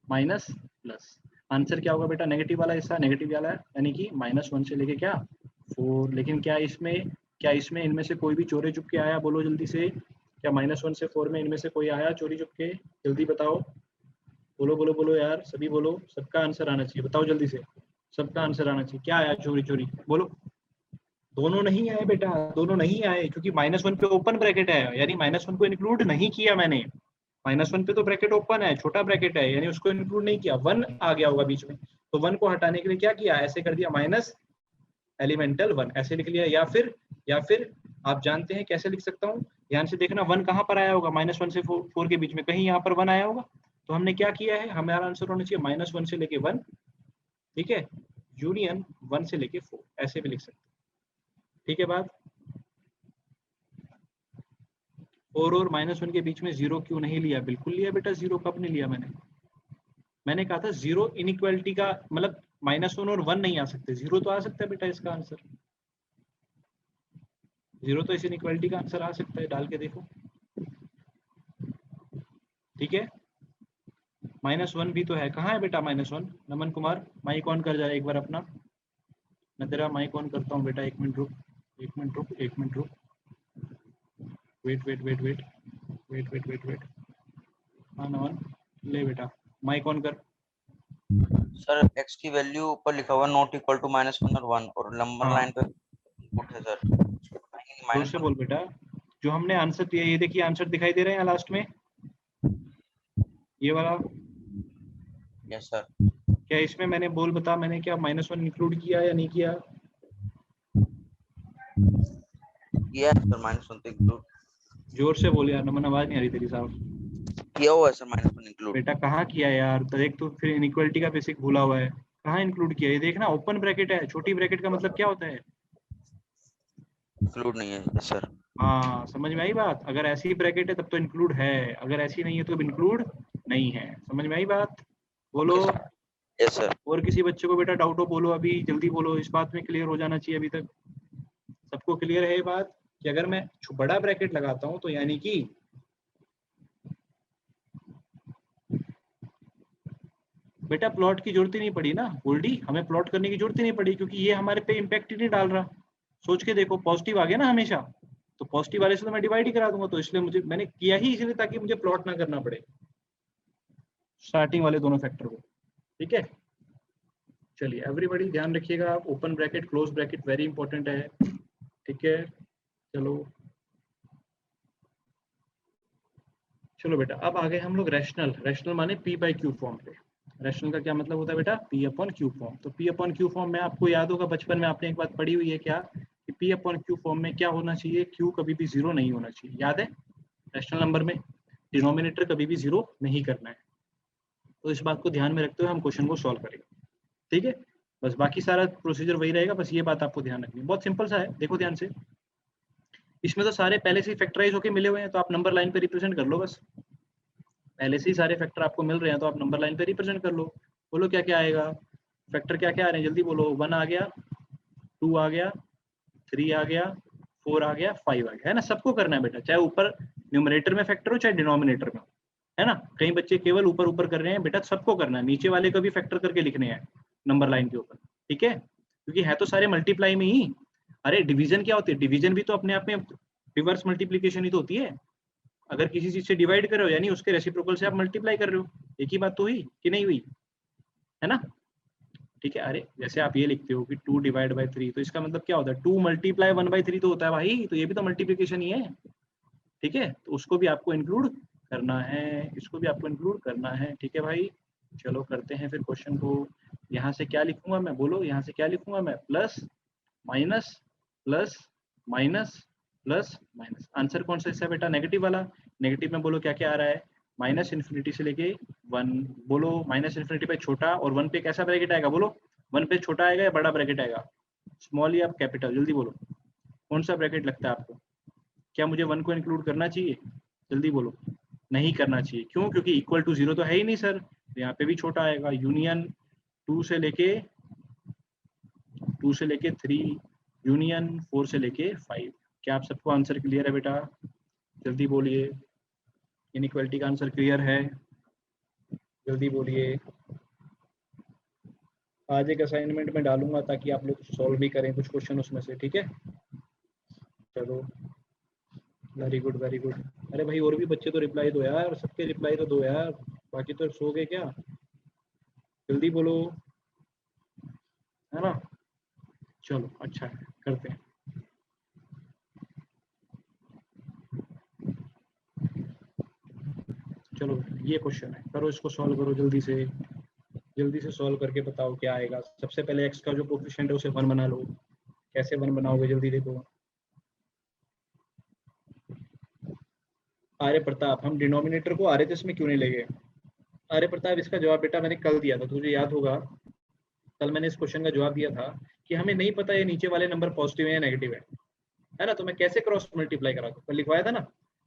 माइनस प्लस, आंसर क्या होगा बेटा, नेगेटिव वाला हिस्सा नेगेटिव वाला है, यानी कि -1 से लेके क्या 4। लेकिन क्या इसमें इनमें से कोई भी चोरी चुप के आया, बोलो जल्दी से, क्या -1 से 4 में इनमें से कोई आया चोरी चुप के, जल्दी बताओ, बोलो बोलो बोलो यार, सभी बोलो, सबका आंसर आना चाहिए, बताओ जल्दी से, सबका आंसर आना चाहिए, क्या आया चोरी चोरी, बोलो। दोनों नहीं आए बेटा, दोनों नहीं आए, क्योंकि -1 पे ओपन ब्रैकेट है, यानी -1 को इंक्लूड नहीं किया मैंने। -1 पे तो ब्रैकेट ओपन है, छोटा ब्रैकेट है, यानी उसको इंक्लूड नहीं किया, 1 आ गया होगा बीच में, तो 1 को हटाने के लिए क्या किया, ऐसे कर दिया माइनस एलिमेंटल 1, ऐसे लिख लिया। या फिर आप जानते हैं कैसे लिख सकता हूँ, ध्यान से देखना, 1 कहाँ पर आया होगा, -1 से 4 के बीच में कहीं यहाँ पर 1 आया होगा। तो हमने क्या किया है, हमारा आंसर होना चाहिए -1 से लेके 1, ठीक है, यूनियन 1 से लेके 4, ऐसे भी लिख सकते हैं। ठीक है बात। 4 और -1 के बीच में 0 क्यों नहीं लिया, बिल्कुल लिया बेटा, 0 कब नहीं लिया मैंने कहा था 0 इनइक्वालिटी का मतलब -1 और 1 नहीं आ सकते, 0 तो आ सकता है बेटा, इसका आंसर 0 तो इस इनइक्वालिटी का आंसर आ सकता है, डाल के देखो, ठीक है। -1 भी तो है, कहाँ है बेटा -1, नमन कुमार माइक ऑन कर जाए एक बार अपना, मैं तेरा माइक ऑन करता हूँ बेटा, एक मिनट रुक, वेट, हाँ नमन, ले बेटा माइक ऑन कर। सर x की वैल्यू ऊपर लिखा हुआ नॉट इक्वल टू -1 और 1, और नंबर लाइन पे इनपुट है सर, जोर से बोल बेटा, जो हमने आंसर दिया, ये देखिए आंसर दिखाई दे रहा है यहाँ लास्ट में, ये वाला। Yes sir. क्या इसमें मैंने बोल बता, मैंने क्या -1 इंक्लूड किया या नहीं किया? यस सर, -1 तो इंक्लूड। जोर से बोल यार नमन, आवाज नहीं आ रही तेरी साहब। किया हुआ है सर -1 इंक्लूड। बेटा कहाँ किया यार, तो एक तो फिर इनइक्वालिटी का बेसिक भूला हुआ है, कहाँ इंक्लूड किया, ये देखना ओपन ब्रैकेट है, छोटी ब्रैकेट का मतलब क्या होता है, इंक्लूड नहीं है। Yes sir. हाँ समझ में आई बात? अगर ऐसी ब्रैकेट है तब तो इंक्लूड है, अगर ऐसी नहीं है तो इंक्लूड नहीं है। समझ में आई बात? बोलो। Yes sir. और किसी बच्चे को बेटा डाउट हो बोलो, अभी जल्दी बोलो, इस बात में क्लियर हो जाना चाहिए। अभी तक सबको क्लियर है ये बात कि अगर मैं बड़ा ब्रैकेट लगाता हूँ तो यानी कि बेटा प्लॉट की जरूरत ही नहीं पड़ी ना गोल्डी, हमें प्लॉट करने की जरूरत ही नहीं पड़ी, क्योंकि ये हमारे पे इम्पैक्ट ही नहीं डाल रहा। सोच के देखो, पॉजिटिव आ गया ना हमेशा, तो पॉजिटिव वाले से तो मैं डिवाइड ही करा दूंगा, तो इसलिए मुझे मैंने किया ही इसलिए ताकि मुझे प्लॉट ना करना पड़े स्टार्टिंग वाले दोनों फैक्टर को। ठीक है, चलिए एवरीबॉडी ध्यान रखिएगा, open bracket close bracket very important है। ठीक है, चलो चलो बेटा, अब आ गए हम लोग रैशनल। रैशनल माने पी बाई क्यू फॉर्म पे। रैशनल का क्या मतलब होता है बेटा? P upon Q form. तो पी अपॉन क्यू फॉर्म में आपको याद होगा बचपन में आपने एक बात पढ़ी हुई है क्या, कि पी अपॉन क्यू फॉर्म में क्या होना चाहिए? क्यू कभी भी जीरो नहीं होना चाहिए, याद है? रैशनल नंबर में डिनोमिनेटर कभी भी जीरो नहीं करना है। तो इस बात को ध्यान में रखते हुए हम क्वेश्चन को सॉल्व करेंगे। ठीक है, बस बाकी सारा प्रोसीजर वही रहेगा, बस ये बात आपको ध्यान रखनी है। बहुत सिंपल सा है, देखो ध्यान से। इसमें तो सारे पहले से फैक्टराइज होके मिले हुए हैं, तो आप नंबर लाइन पे रिप्रेजेंट कर लो बस। पहले से ही सारे फैक्टर आपको मिल रहे हैं, तो आप नंबर लाइन पे रिप्रेजेंट कर लो। बोलो क्या क्या आएगा, फैक्टर क्या क्या आ रहे हैं, जल्दी बोलो। 1 आ गया, 2 आ गया, 3 आ गया, 4 आ गया, 5 आ गया, है ना? सबको करना है बेटा, चाहे ऊपर न्यूमरेटर में फैक्टर हो चाहे डिनोमिनेटर में, है ना? कई बच्चे केवल ऊपर ऊपर कर रहे हैं, बेटा सबको करना है, नीचे वाले को भी फैक्टर करके लिखने हैं नंबर लाइन के ऊपर। ठीक है, क्योंकि है तो सारे मल्टीप्लाई में ही। अरे डिवीजन क्या होती है? डिवीजन भी तो अपने आप में रिवर्स मल्टीप्लीकेशन ही तो होती है। अगर किसी चीज से डिवाइड कर रहे हो यानी उसके रेसिप्रोकल से आप मल्टीप्लाई कर रहे हो, एक ही बात तो हुई कि नहीं हुई, है ना? ठीक है, अरे जैसे आप ये लिखते हो कि 2 डिवाइड बाई 3, तो इसका मतलब क्या होता है? 2 मल्टीप्लाई 1/3 तो होता है भाई, तो ये भी तो मल्टीप्लीकेशन ही है। ठीक है, तो उसको भी आपको इंक्लूड करना है, इसको भी आपको इंक्लूड करना है। ठीक है भाई, चलो करते हैं फिर क्वेश्चन को। यहाँ से क्या लिखूंगा मैं, बोलो यहाँ से क्या लिखूंगा मैं? Plus minus plus minus plus minus. Answer कौन सा हिस्सा बेटा? नेगेटिव वाला। नेगेटिव में बोलो क्या क्या आ रहा है? माइनस इन्फिनिटी से लेके 1। बोलो माइनस इन्फिनिटी पे छोटा और 1 पे कैसा ब्रैकेट आएगा? बोलो 1 पे छोटा आएगा या बड़ा ब्रैकेट आएगा? स्मॉल या कैपिटल? जल्दी बोलो, कौन सा ब्रैकेट लगता है आपको? क्या मुझे 1 को इंक्लूड करना चाहिए? जल्दी बोलो। नहीं करना चाहिए, क्यों? क्योंकि इक्वल टू 0 तो है ही नहीं सर, तो यहाँ पे भी छोटा आएगा। यूनियन 2 से लेके 3, यूनियन 4 से लेके 5। क्या आप सबको आंसर क्लियर है बेटा? जल्दी बोलिए, इनइक्वालिटी का आंसर क्लियर है? जल्दी बोलिए। आज एक असाइनमेंट में डालूंगा ताकि आप लोग सॉल्व भी करें कुछ क्वेश्चन उसमें से। ठीक है, चलो वेरी गुड वेरी गुड। अरे भाई और भी बच्चे तो रिप्लाई दो यार, सबके रिप्लाई तो दो यार, बाकी तो सो गए क्या? जल्दी बोलो, है ना? चलो अच्छा है, करते हैं। चलो ये क्वेश्चन है, करो इसको सॉल्व करो जल्दी से। जल्दी से सॉल्व करके बताओ क्या आएगा। सबसे पहले एक्स का जो कोफिशिएंट है उसे 1 बना लो। कैसे 1 बनाओगे जल्दी देखो। आर्य प्रताप, हम डिनोमिनेटर को आरएचएस में क्यों नहीं ले गए? आर्य प्रताप, इसका जवाब बेटा मैंने कल दिया था, तुझे याद होगा। कल मैंने इस क्वेश्चन का जवाब दिया था कि हमें नहीं पता ये नीचे वाले नंबर पॉजिटिव है या नेगेटिव है ना? तो मैं कैसे क्रॉस मल्टीप्लाई करा दूं? कल लिखवाया था ना,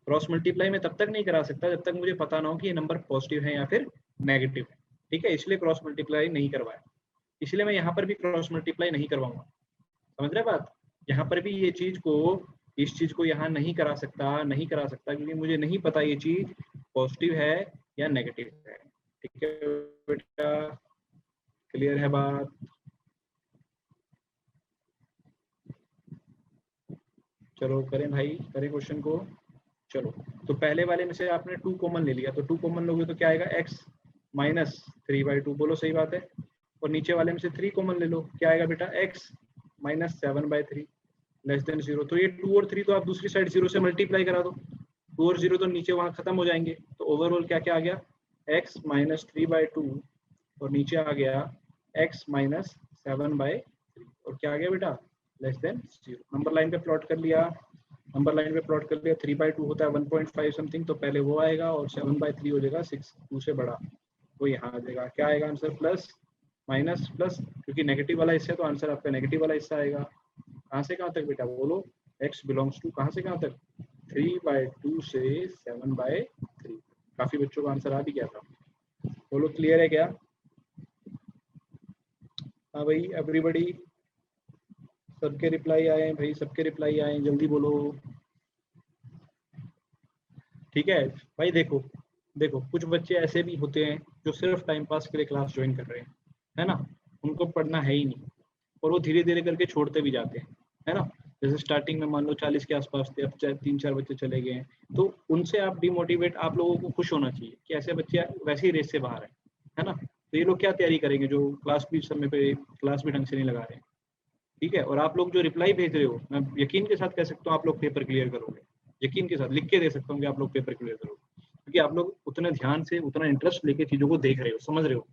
क्रॉस मल्टीप्लाई में तब तक नहीं करा सकता जब तक मुझे पता ना हो कि ये नंबर पॉजिटिव है या फिर नेगेटिव है। ठीक है, इसलिए क्रॉस मल्टीप्लाई नहीं करवाया। इसलिए मैं यहाँ पर भी क्रॉस मल्टीप्लाई नहीं करवाऊंगा। समझ रहे बात? यहाँ पर भी ये चीज को, इस चीज को यहाँ नहीं करा सकता क्योंकि मुझे नहीं पता ये चीज पॉजिटिव है या नेगेटिव है। ठीक है बेटा, क्लियर है बात? चलो करें भाई, करें क्वेश्चन को। चलो, तो पहले वाले में से आपने 2 कॉमन ले लिया, तो 2 कॉमन लोगे तो क्या आएगा? x minus 3/2। बोलो सही बात है। और नीचे वाले में से 3 कॉमन ले लो, क्या आएगा बेटा? x minus 7/3 less than 0। तो ये 2 और 3 तो आप दूसरी साइड 0 से मल्टीप्लाई करा दो। 2 और 0 तो नीचे वहां खत्म हो जाएंगे, तो ओवरऑल क्या क्या आ गया? x माइनस 3/2 और नीचे आ गया x माइनस 7/3 और क्या आ गया बेटा? Less then 0। नंबर लाइन पे प्लॉट कर लिया, नंबर लाइन पे प्लॉट कर लिया। 3/2 होता है 1.5 समथिंग, तो पहले वो आएगा और 7/3 हो जाएगा 6, 2 से बड़ा, वो यहाँ आ जाएगा। क्या आएगा आंसर? प्लस माइनस प्लस, क्योंकि नेगेटिव वाला हिस्सा है तो आंसर आपका नेगेटिव वाला हिस्सा आएगा। कहाँ से कहाँ तक बेटा बोलो? x बिलोंग्स टू कहाँ से कहाँ तक 3/2 से 7/3। काफी बच्चों का आंसर आ भी गया था। बोलो क्लियर है क्या? हाँ भाई एवरीबॉडी, सबके रिप्लाई आए हैं भाई, सबके रिप्लाई आए हैं, जल्दी बोलो। ठीक है भाई, देखो देखो कुछ बच्चे ऐसे भी होते हैं जो सिर्फ टाइम पास के लिए क्लास ज्वाइन कर रहे हैं, है ना, उनको पढ़ना है ही नहीं, और वो धीरे धीरे करके छोड़ते भी जाते हैं, है ना। जैसे स्टार्टिंग में मान लो 40 के आसपास थे, अब 3-4 बच्चे चले गए हैं, तो उनसे आप डिमोटिवेट, आप लोगों को खुश होना चाहिए कि ऐसे बच्चे वैसे ही रेस से बाहर है ना। तो ये लोग क्या तैयारी करेंगे जो क्लास भी समय पे क्लास भी ढंग से नहीं लगा रहे हैं, ठीक है। और आप लोग जो रिप्लाई भेज रहे हो, मैं यकीन के साथ कह सकता हूँ आप लोग पेपर क्लियर करोगे, यकीन के साथ लिख के दे सकता हूँ कि आप लोग पेपर क्लियर करोगे, क्योंकि आप लोग उतने ध्यान से, उतना इंटरेस्ट लेके चीजों को देख रहे हो, समझ रहे हो।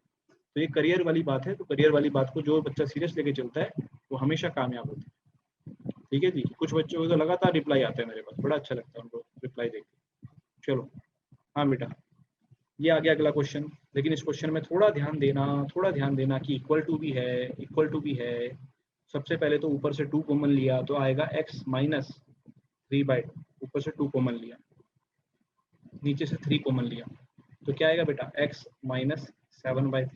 तो ये करियर वाली बात है, तो करियर वाली बात को जो बच्चा सीरियस लेके चलता है वो हमेशा कामयाब होता है। ठीक है जी, कुछ बच्चों को तो लगातार रिप्लाई आता है मेरे पास, बड़ा अच्छा लगता है उनको रिप्लाई देख के। चलो हाँ बेटा, ये आ गया अगला क्वेश्चन। लेकिन इस क्वेश्चन में थोड़ा ध्यान देना, थोड़ा ध्यान देना कि इक्वल टू भी है, इक्वल टू भी है। सबसे पहले तो ऊपर से 2 कॉमन लिया तो आएगा x माइनस 3/2, ऊपर से 2 कॉमन लिया, नीचे से 3 कॉमन लिया, तो क्या आएगा बेटा x minus 7/3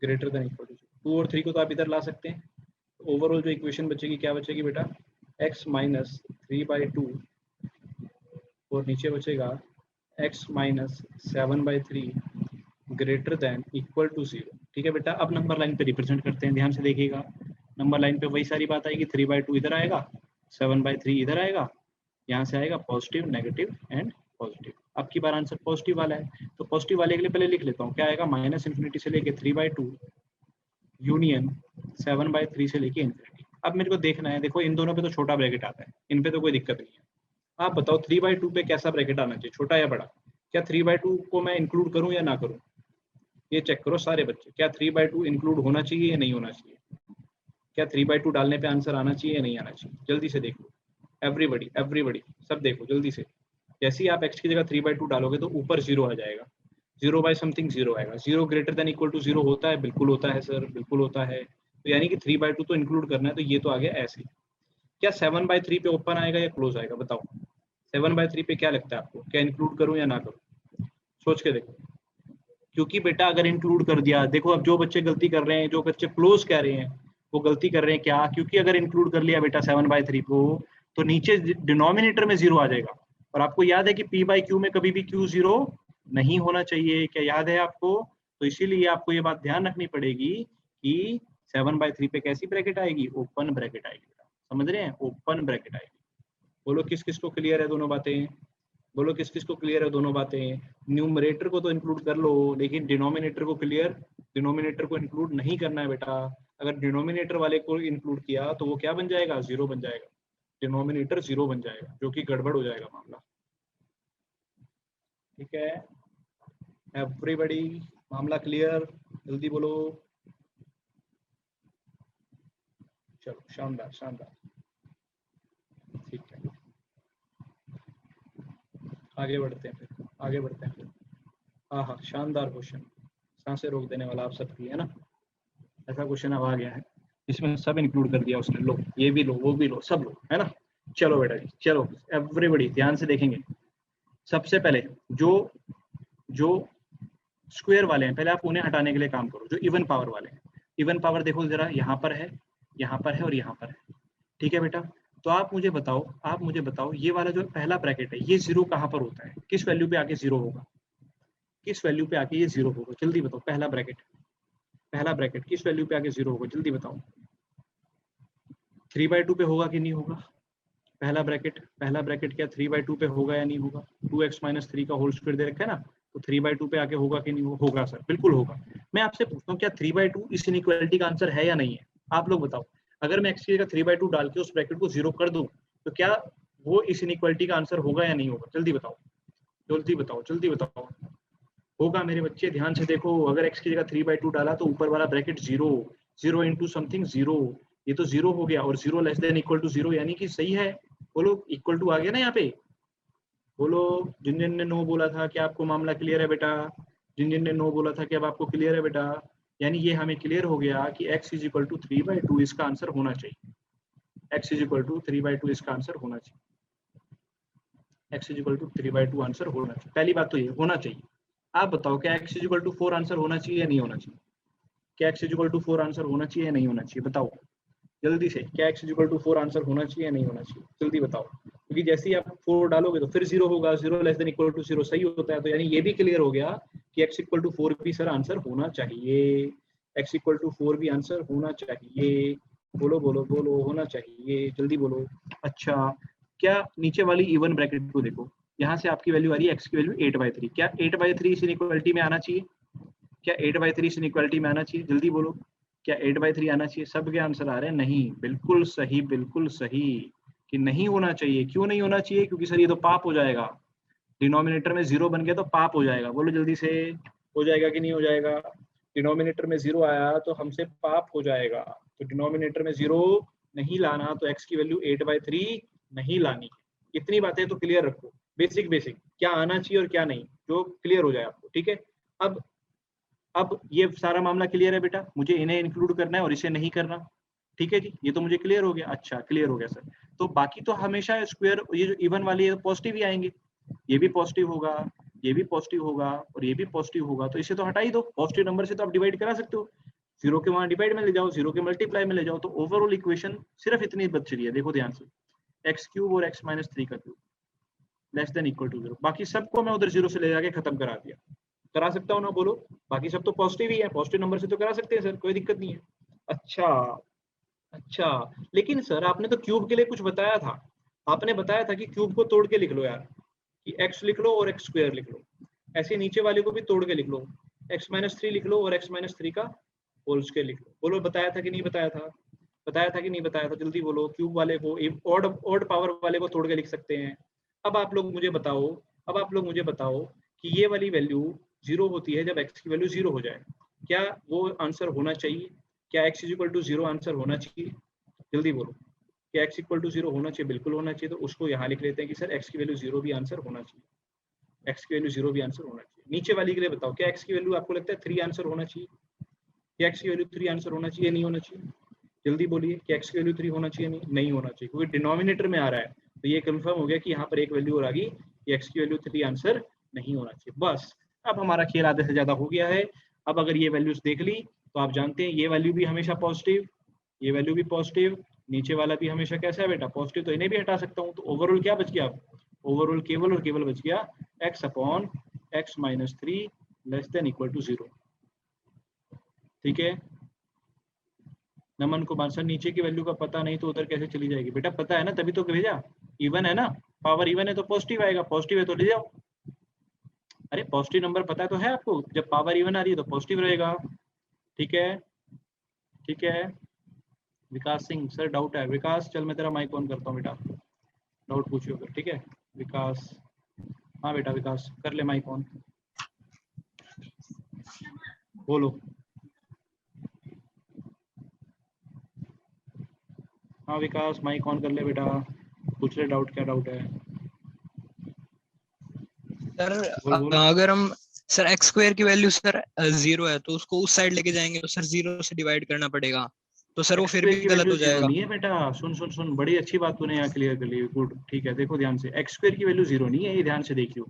greater than equal to 2 और 3 को तो आप इधर ला सकते हैं। ओवरऑल जो इक्वेशन बचेगी क्या बचेगी बेटा, x माइनस 3/2 और नीचे बचेगा x minus 7/3 greater than equal to 0। ठीक है बेटा, अब नंबर लाइन पे रिप्रेजेंट करते हैं, ध्यान से देखिएगा। नंबर लाइन पे वही सारी बात आएगी, 3/2 इधर आएगा, 7/3 इधर आएगा, यहाँ से आएगा पॉजिटिव, नेगेटिव एंड पॉजिटिव। अब की बार आंसर पॉजिटिव वाला है, तो पॉजिटिव वाले के लिए पहले लिख लेता हूँ, क्या आएगा माइनस इन्फिनिटी से लेके 3/2 यूनियन 7/3 से लेके इन्फिनिटी। अब मेरे को देखना है, देखो इन दोनों पे तो छोटा ब्रैकेट आता है, इन पे तो कोई दिक्कत नहीं है। आप बताओ 3/2 पे कैसा ब्रैकेट आना चाहिए, छोटा या बड़ा? क्या 3/2 को मैं इंक्लूड करूँ या ना करूँ? ये चेक करो सारे बच्चे, क्या 3/2 इंक्लूड होना चाहिए या नहीं होना चाहिए? क्या 3/2 डालने पे आंसर आना चाहिए या नहीं आना चाहिए? जल्दी से देखो एवरीबडी, एवरीबडी सब देखो जल्दी से। जैसे ही आप x की जगह 3/2 डालोगे तो ऊपर 0 आ जाएगा, 0 बाय समथिंग 0 आएगा। 0 ग्रेटर देन इक्वल टू 0 होता है? बिल्कुल होता है सर, बिल्कुल होता है। तो यानी कि 3/2 तो इंक्लूड करना है, तो ये तो आ गया ऐसे। क्या 7/3 पे ओपन आएगा या क्लोज आएगा बताओ? 7/3 पे क्या लगता है आपको, क्या इंक्लूड करूँ या ना करूँ? सोच के देखो। क्योंकि बेटा अगर इंक्लूड कर दिया, देखो अब जो बच्चे गलती कर रहे हैं, जो बच्चे क्लोज कह रहे हैं, वो गलती कर रहे हैं क्या, क्योंकि अगर इंक्लूड कर लिया बेटा 7/3 को, तो नीचे डिनोमिनेटर में 0 आ जाएगा। और आपको याद है कि p/q में कभी भी q 0 नहीं होना चाहिए, क्या याद है आपको? तो इसीलिए आपको ये बात ध्यान रखनी पड़ेगी कि 7/3 पे कैसी ब्रैकेट आएगी, ओपन ब्रैकेट आएगी। समझ रहे हैं, ओपन ब्रैकेट आएगी। बोलो किस किस को क्लियर है दोनों बातें, बोलो किस किस को क्लियर है दोनों बातें। न्यूमरेटर को तो इंक्लूड कर लो, लेकिन डिनोमिनेटर को क्लियर, डिनोमिनेटर को इंक्लूड नहीं करना है बेटा। अगर डिनोमिनेटर वाले को इंक्लूड किया तो वो क्या बन जाएगा, 0 बन जाएगा, डिनोमिनेटर 0 बन जाएगा, जो कि गड़बड़ हो जाएगा मामला। ठीक है एवरीबॉडी, मामला क्लियर? जल्दी बोलो। चलो शानदार शानदार, ठीक है आगे बढ़ते हैं फिर, आगे बढ़ते हैं फिर। हाँ हाँ शानदार क्वेश्चन, सांसें रोक देने वाला आप सबकी, है ना। ऐसा क्वेश्चन अब आ गया है, इसमें सब इंक्लूड कर दिया उसने, लो ये भी लो, वो भी लो, सब लो, है ना। चलो बेटा जी, चलो एवरीबॉडी ध्यान से देखेंगे। सबसे पहले जो जो स्क्वायर वाले हैं, पहले आप उन्हें हटाने के लिए काम करो। जो इवन पावर वाले हैं, इवन पावर देखो जरा, यहाँ पर है, यहाँ पर है और यहाँ पर है, ठीक है बेटा। तो आप मुझे बताओ, आप मुझे बताओ, ये वाला जो पहला ब्रैकेट है, ये 0 कहाँ पर होता है, किस वैल्यू पे आके 0 होगा, किस वैल्यू पे आके ये 0 होगा, जल्दी बताओ। पहला ब्रैकेट, पहला ब्रैकेट किस वैल्यू पे आके 0 होगा, जल्दी बताओ। 3/2 पे होगा कि नहीं होगा? पहला ब्रैकेट, पहला ब्रैकेट क्या 3/2 पे होगा या नहीं होगा? 2x माइनस 3 का होल स्क्वायर दे रखा है ना, तो 3/2 पे आके होगा कि नहीं होगा? सर बिल्कुल होगा। मैं आपसे पूछता हूँ, क्या 3/2 इस इनइक्वालिटी का आंसर है या नहीं है? आप लोग बताओ। अगर मैं x की जगह 3/2 डाल के उस ब्रैकेट को 0 कर दूं, तो क्या वो इस इनइक्वालिटी का आंसर होगा या नहीं होगा? जल्दी बताओ, जल्दी बताओ, जल्दी बताओ। होगा मेरे बच्चे, ध्यान से देखो। अगर x की जगह 3/2 डाला तो ऊपर वाला ब्रैकेट 0, 0 इंटू समथिंग 0, ये तो 0 हो गया, और 0 लेस देन इक्वल टू 0 यानी कि सही है। बोलो इक्वल टू आ गया ना यहाँ पे? बोलो जिन जिन ने नो बोला था, क्या आपको मामला क्लियर है बेटा? जिन जिन ने नो बोला था, क्या अब आपको क्लियर है बेटा? यानी ये हमें क्लियर हो गया कि x इज इक्वल टू 3/2 इसका आंसर होना चाहिए। x इज इक्वल टू 3/2 इसका आंसर होना चाहिए। x is equal to 3/2 answer होना चाहिए। पहली बात तो ये होना चाहिए। आप बताओ क्या x is equal to 4 answer होना चाहिए या नहीं होना चाहिए? क्या x is equal to 4 answer होना चाहिए या नहीं होना चाहिए? बताओ जल्दी से, क्या x is equal to 4 answer होना चाहिए या नहीं होना चाहिए? जल्दी बताओ, क्योंकि जैसे ही आप 4 डालोगे तो फिर 0 होगा, 0 लेस देन इक्वल टू 0 सही होता है, तो यानी ये भी क्लियर हो गया कि x इक्वल टू 4 भी सर आंसर होना चाहिए। x इक्वल टू 4 भी आंसर होना चाहिए। बोलो बोलो बोलो, होना चाहिए, जल्दी बोलो। अच्छा, क्या नीचे वाली इवन ब्रैकेट को देखो, यहाँ से आपकी वैल्यू आ रही है x की वैल्यू 8/3, क्या 8/3 इस इनइक्वालिटी में आना चाहिए? क्या 8/3 इस इनइक्वालिटी में आना चाहिए? जल्दी बोलो, क्या 8/3 आना चाहिए? सबके आंसर आ रहे हैं नहीं। बिल्कुल सही, बिल्कुल सही कि नहीं होना चाहिए। क्यों नहीं होना चाहिए? क्योंकि सर ये तो पाप हो जाएगा, डिनोमिनेटर में 0 बन गया तो पाप हो जाएगा। बोलो जल्दी से, हो जाएगा कि नहीं हो जाएगा? डिनोमिनेटर में 0 आया तो हमसे पाप हो जाएगा, तो डिनोमिनेटर में 0 नहीं लाना, तो x की वैल्यू 8/3 नहीं लानी। इतनी बातें तो क्लियर रखो, बेसिक बेसिक क्या आना चाहिए और क्या नहीं, जो क्लियर हो जाए आपको, ठीक है। अब ये सारा मामला क्लियर है बेटा, मुझे इन्हें इंक्लूड करना है और इसे नहीं करना, ठीक है जी, ये तो मुझे क्लियर हो गया। अच्छा क्लियर हो गया सर, तो बाकी तो हमेशा स्क्वायर, ये जो इवन वाली है पॉजिटिव ही आएंगे, ये भी पॉजिटिव होगा, ये भी पॉजिटिव होगा और ये भी पॉजिटिव होगा, तो इसे तो हटा ही दो। पॉजिटिव नंबर से तो आप डिवाइड करा सकते हो, 0 के वहां डिवाइड में ले जाओ, 0 के मल्टीप्लाई में ले जाओ, तो ओवरऑल इक्वेशन सिर्फ इतनी बच रही है। देखो ध्यान से, x³ और x-3 का cube less than equal to 0, बाकी सबको मैं उधर 0 से ले जाके खत्म करा दिया। करा सकता हूँ ना? बोलो, बाकी सब तो पॉजिटिव ही है, पॉजिटिव नंबर से तो करा सकते हैं सर, कोई दिक्कत नहीं है। अच्छा अच्छा, लेकिन सर आपने तो क्यूब के लिए कुछ बताया था, आपने बताया था कि क्यूब को तोड़ के लिख लो यार, कि x लिख लो और x² लिख लो, ऐसे नीचे वाले को भी तोड़ के लिख लो, x-3 लिख लो और x-3 का होल स्क्वायर लिख लो। बोलो बताया था कि नहीं बताया था? बताया था कि नहीं बताया था? जल्दी बोलो। क्यूब वाले को, ऑड पावर वाले को तोड़ के लिख सकते हैं। अब आप लोग मुझे बताओ, अब आप लोग मुझे बताओ कि ये वाली वैल्यू 0 होती है जब x की वैल्यू 0 हो जाए, क्या वो आंसर होना चाहिए? क्या x is equal to 0 answer होना चाहिए? जल्दी बोलो, क्या x इक्वल टू 0 होना चाहिए? बिल्कुल होना चाहिए। तो उसको यहाँ लिख लेते हैं कि सर x की वैल्यू 0 भी आंसर होना चाहिए, x की वैल्यू 0 भी आंसर होना चाहिए। नीचे वाली के लिए बताओ, क्या x की वैल्यू आपको लगता है 3 आंसर होना चाहिए? क्या x की वैल्यू 3 आंसर होना चाहिए, नहीं होना चाहिए? जल्दी बोलिए, क्या x की वैल्यू 3 होना चाहिए? नहीं होना चाहिए, क्योंकि डिनोमिनेटर में आ रहा है, तो ये कंफर्म हो गया कि यहाँ पर एक वैल्यू और आ गई, x की वैल्यू 3 आंसर नहीं होना चाहिए। बस अब हमारा खेल आधे से ज्यादा हो गया है। अब अगर ये वैल्यूज देख ली तो आप जानते हैं ये वैल्यू भी हमेशा पॉजिटिव, ये वैल्यू भी पॉजिटिव, नीचे वाला भी हमेशा कैसा है बेटा? पॉजिटिव, तो इन्हें भी हटा सकता हूँ। तो ओवरऑल क्या बच गया? ओवरऑल केवल और केवल बच गया x/x-3 less than equal to 0। ठीक है, नमन को आंसर नीचे की वैल्यू का पता नहीं तो उधर कैसे चली जाएगी? बेटा पता है ना, तभी तो भेजा। इवन है ना, पावर इवन है तो पॉजिटिव आएगा, पॉजिटिव है तो ले जाओ। अरे पॉजिटिव नंबर पता तो है आपको, जब पावर इवन आ रही है तो पॉजिटिव रहेगा। ठीक है, ठीक है। विकास सिंह सर डाउट है। विकास चल मैं तेरा माइक ऑन करता हूँ बेटा, डाउट पूछियो फिर, ठीक है विकास? हाँ बेटा विकास कर ले माइक ऑन, बोलो। हाँ विकास माइक ऑन कर ले बेटा, पूछ ले डाउट, क्या डाउट है? सर बोल बोल। अगर हम सर x² की वैल्यू सर 0 है तो उसको उस साइड लेके जाएंगे तो सर 0 से डिवाइड करना पड़ेगा, तो सर वो फिर x² भी की गलत वैल्यू हो 0 जाएगा। नहीं है बेटा, सुन सुन सुन, बड़ी अच्छी बात तूने यहाँ क्लियर कर ली, गुड, ठीक है। देखो ध्यान से, x² की वैल्यू 0 नहीं है, ये ध्यान से देखियो।